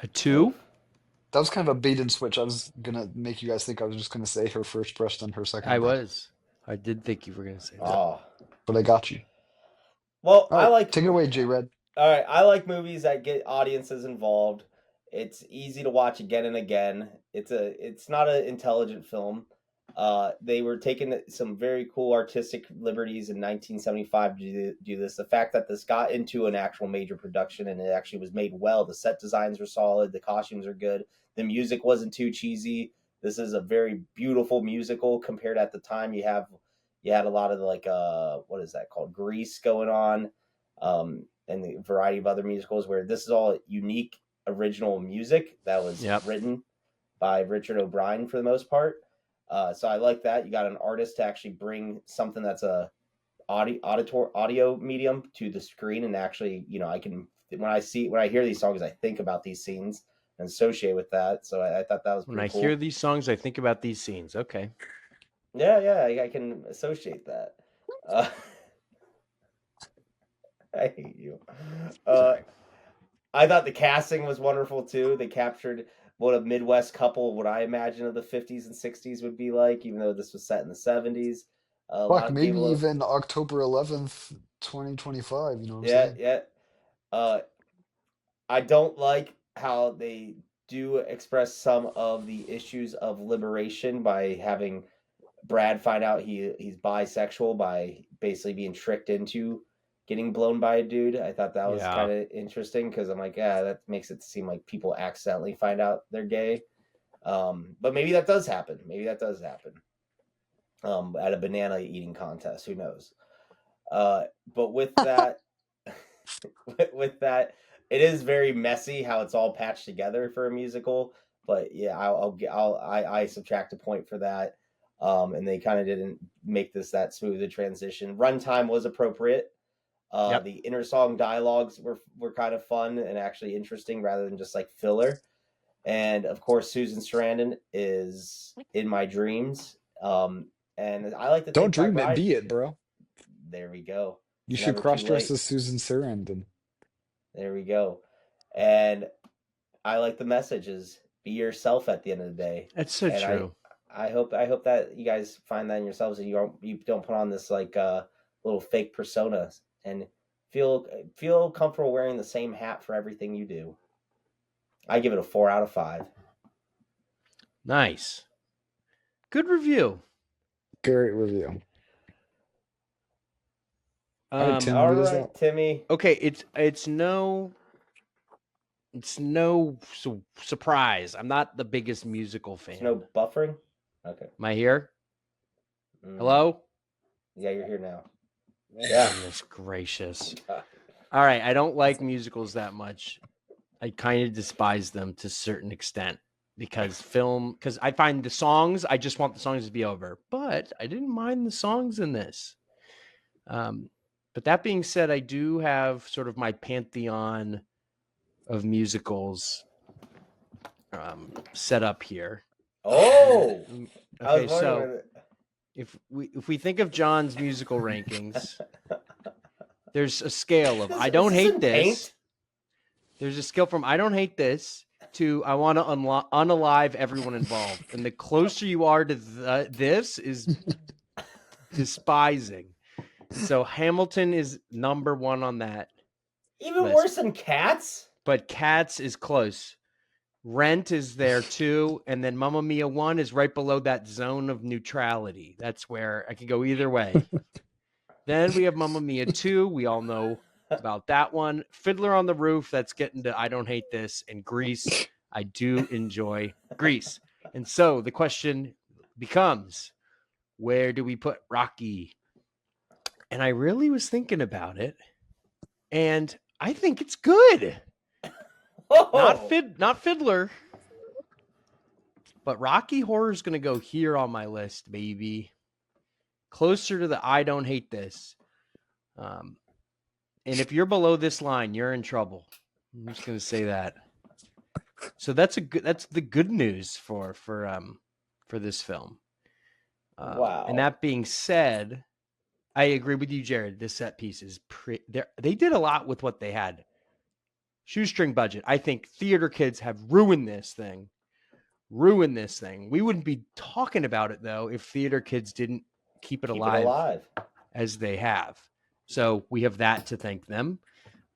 a 2? That was kind of a bait and switch. I was gonna make you guys think I was just gonna say her first breast and her second I breast. was. I did think you were going to say that. oh. But I got you. Well, All right, take it away, J-Red. All right, I like movies that get audiences involved. It's easy to watch again and again. It's not an intelligent film. They were taking some very cool artistic liberties in 1975 to do this. The fact that this got into an actual major production and it actually was made well. The set designs were solid. The costumes are good. The music wasn't too cheesy. This is a very beautiful musical compared at the time. You had a lot of like what is that called, Grease going on, and the variety of other musicals where this is all unique original music that was written by Richard O'Brien for the most part. So I like that you got an artist to actually bring something that's a audio medium to the screen, and actually, I can, when I hear these songs, I think about these scenes and associate with that. So I thought that was pretty cool. When I hear these songs, I think about these scenes. Okay. Yeah, I can associate that. I hate you. I thought the casting was wonderful too. They captured what a Midwest couple, what I imagine of the 50s and 60s would be like, even though this was set in the 70s. A lot Fuck, of maybe people. even October 11th, 2025, you know what I'm Yeah, saying? yeah. Uh, I don't like how they do express some of the issues of liberation by having Brad find out he's bisexual by basically being tricked into getting blown by a dude. I thought that was kind of interesting because I'm like, yeah, that makes it seem like people accidentally find out they're gay. But maybe that does happen. At a banana eating contest. Who knows? But with that, with that, it is very messy how it's all patched together for a musical. But yeah, I subtract a point for that. And they kind of didn't make this that smooth a transition. Runtime was appropriate. The inner song dialogues were kind of fun and actually interesting rather than just like filler. And of course, Susan Sarandon is in my dreams. And I like to Don't think my dream it, bride. be it, bro. There we go. You It's should never too cross-dress late. as Susan Sarandon. There we go. And I like the messages. Be yourself at the end of the day. That's so true. I hope that you guys find that in yourselves and you don't put on this like little fake persona and feel comfortable wearing the same hat for everything you do. I give it a 4 out of 5. Nice. Good review. Great review. All right, Tim, All lead us right, out. Timmy. Okay, it's no surprise. I'm not the biggest musical fan. There's no buffering? Okay. Am I here? Hello? Yeah, you're here now. Yeah. Goodness gracious. All right, I don't like musicals that much. I kind of despise them to a certain extent because I find the songs, I just want the songs to be over. But I didn't mind the songs in this. But that being said, I do have sort of my pantheon of musicals set up here. Oh, okay. So if we think of John's musical rankings, there's a scale of I don't hate this. There's a scale from I don't hate this to I want to unalive everyone involved, and the closer you are to this is despising. So Hamilton is number 1 on that. Even worse than Cats? But Cats is close. Rent is there too, and then Mamma Mia 1 is right below that zone of neutrality. That's where I can go either way. Then we have Mamma Mia 2. We all know about that one. Fiddler on the Roof, that's getting to I don't hate this. And Grease, I do enjoy Grease. And so the question becomes, where do we put Rocky? And I really was thinking about it, and I think it's good. Oh. Not Fiddler, but Rocky Horror is going to go here on my list, baby. Closer to the I don't hate this. And if you're below this line, you're in trouble. I'm just going to say that. So that's the good news for this film. Wow. And that being said, I agree with you, Jared. This set piece is they did a lot with what they had. Shoestring budget. I think theater kids have ruined this thing. We wouldn't be talking about it though if theater kids didn't keep it alive as they have. So we have that to thank them.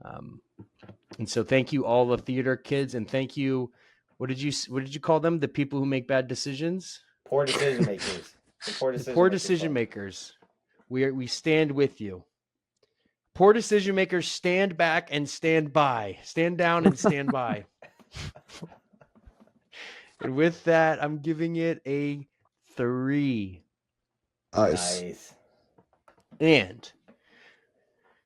And so thank you all the theater kids, and thank you. What did you call them? The people who make bad decisions? Poor decision makers. Poor decision makers. We stand with you. Poor decision makers, stand back and stand by. Stand down and stand by. And with that, I'm giving it a 3. Nice. Nice. And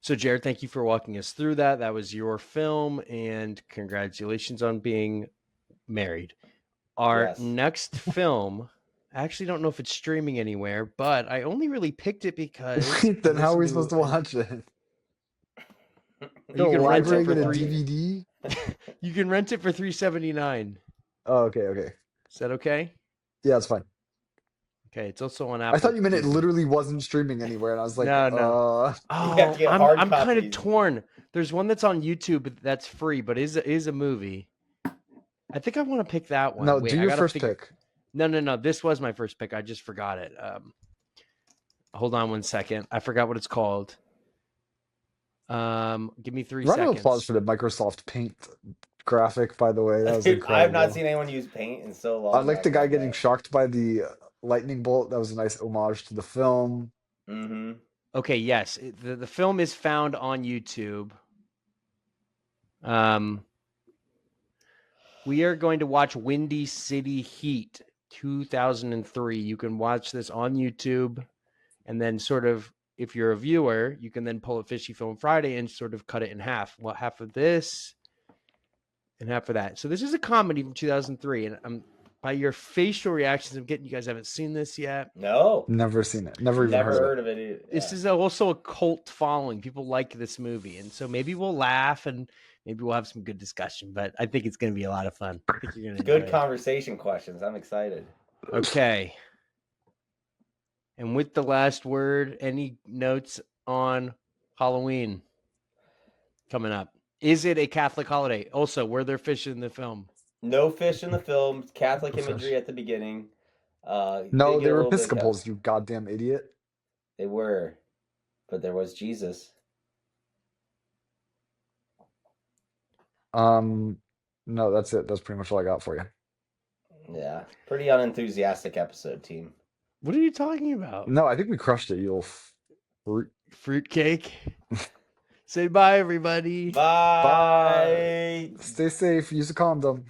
so, Jared, thank you for walking us through that. That was your film, and congratulations on being married. Our Yes. next film, I actually don't know if it's streaming anywhere, but I only really picked it because I Then how are we listened supposed to watch it? You The can rent it library for get a three. DVD? You can rent it for $3.79. Oh, okay. Is that okay? Yeah, it's fine. Okay, it's also on I Apple thought you meant it TV. literally wasn't streaming anywhere, and I was like, No. You have Oh, to get hard I'm kind of copies. torn. There's one that's on YouTube that's free, but is a movie. I think I want to pick that one. No, Wait, do I your gotta first figure. pick. No. This was my first pick. I just forgot it. Hold on one second. I forgot what it's called. Give me 3 Round of seconds. applause for the Microsoft Paint graphic, by the way. That was Dude, I have incredible. not seen anyone use paint in so long. I like the I guy love getting that. shocked by the lightning bolt. That was a nice homage to the film. Mm-hmm. Okay, yes. The film is found on YouTube. We are going to watch Windy City Heat 2003. You can watch this on YouTube, and then sort of, if you're a viewer, you can then pull a Fishy Film Friday and sort of cut it in half. Well, half of this and half of that. So this is a comedy from 2003, and by your facial reactions, I'm getting you guys haven't seen this yet. No. Never seen it. Never even Never heard heard of it. of it either. This Yeah. is also a cult following. People like this movie, and so maybe we'll laugh and maybe we'll have some good discussion. But I think it's going to be a lot of fun. I think you're going to Good enjoy it. conversation questions. I'm excited. Okay. And with the last word, any notes on Halloween coming up? Is it a Catholic holiday? Also, were there fish in the film? No fish in the film. Catholic No fish. imagery at the beginning. No, get they a were little bit of Episcopals, you goddamn idiot. They were, but there was Jesus. No, that's it. That's pretty much all I got for you. Yeah, pretty unenthusiastic episode, team. What are you talking about? No, I think we crushed it, you little fruit. Fruitcake? Say bye, everybody. Bye. Stay safe. Use a condom.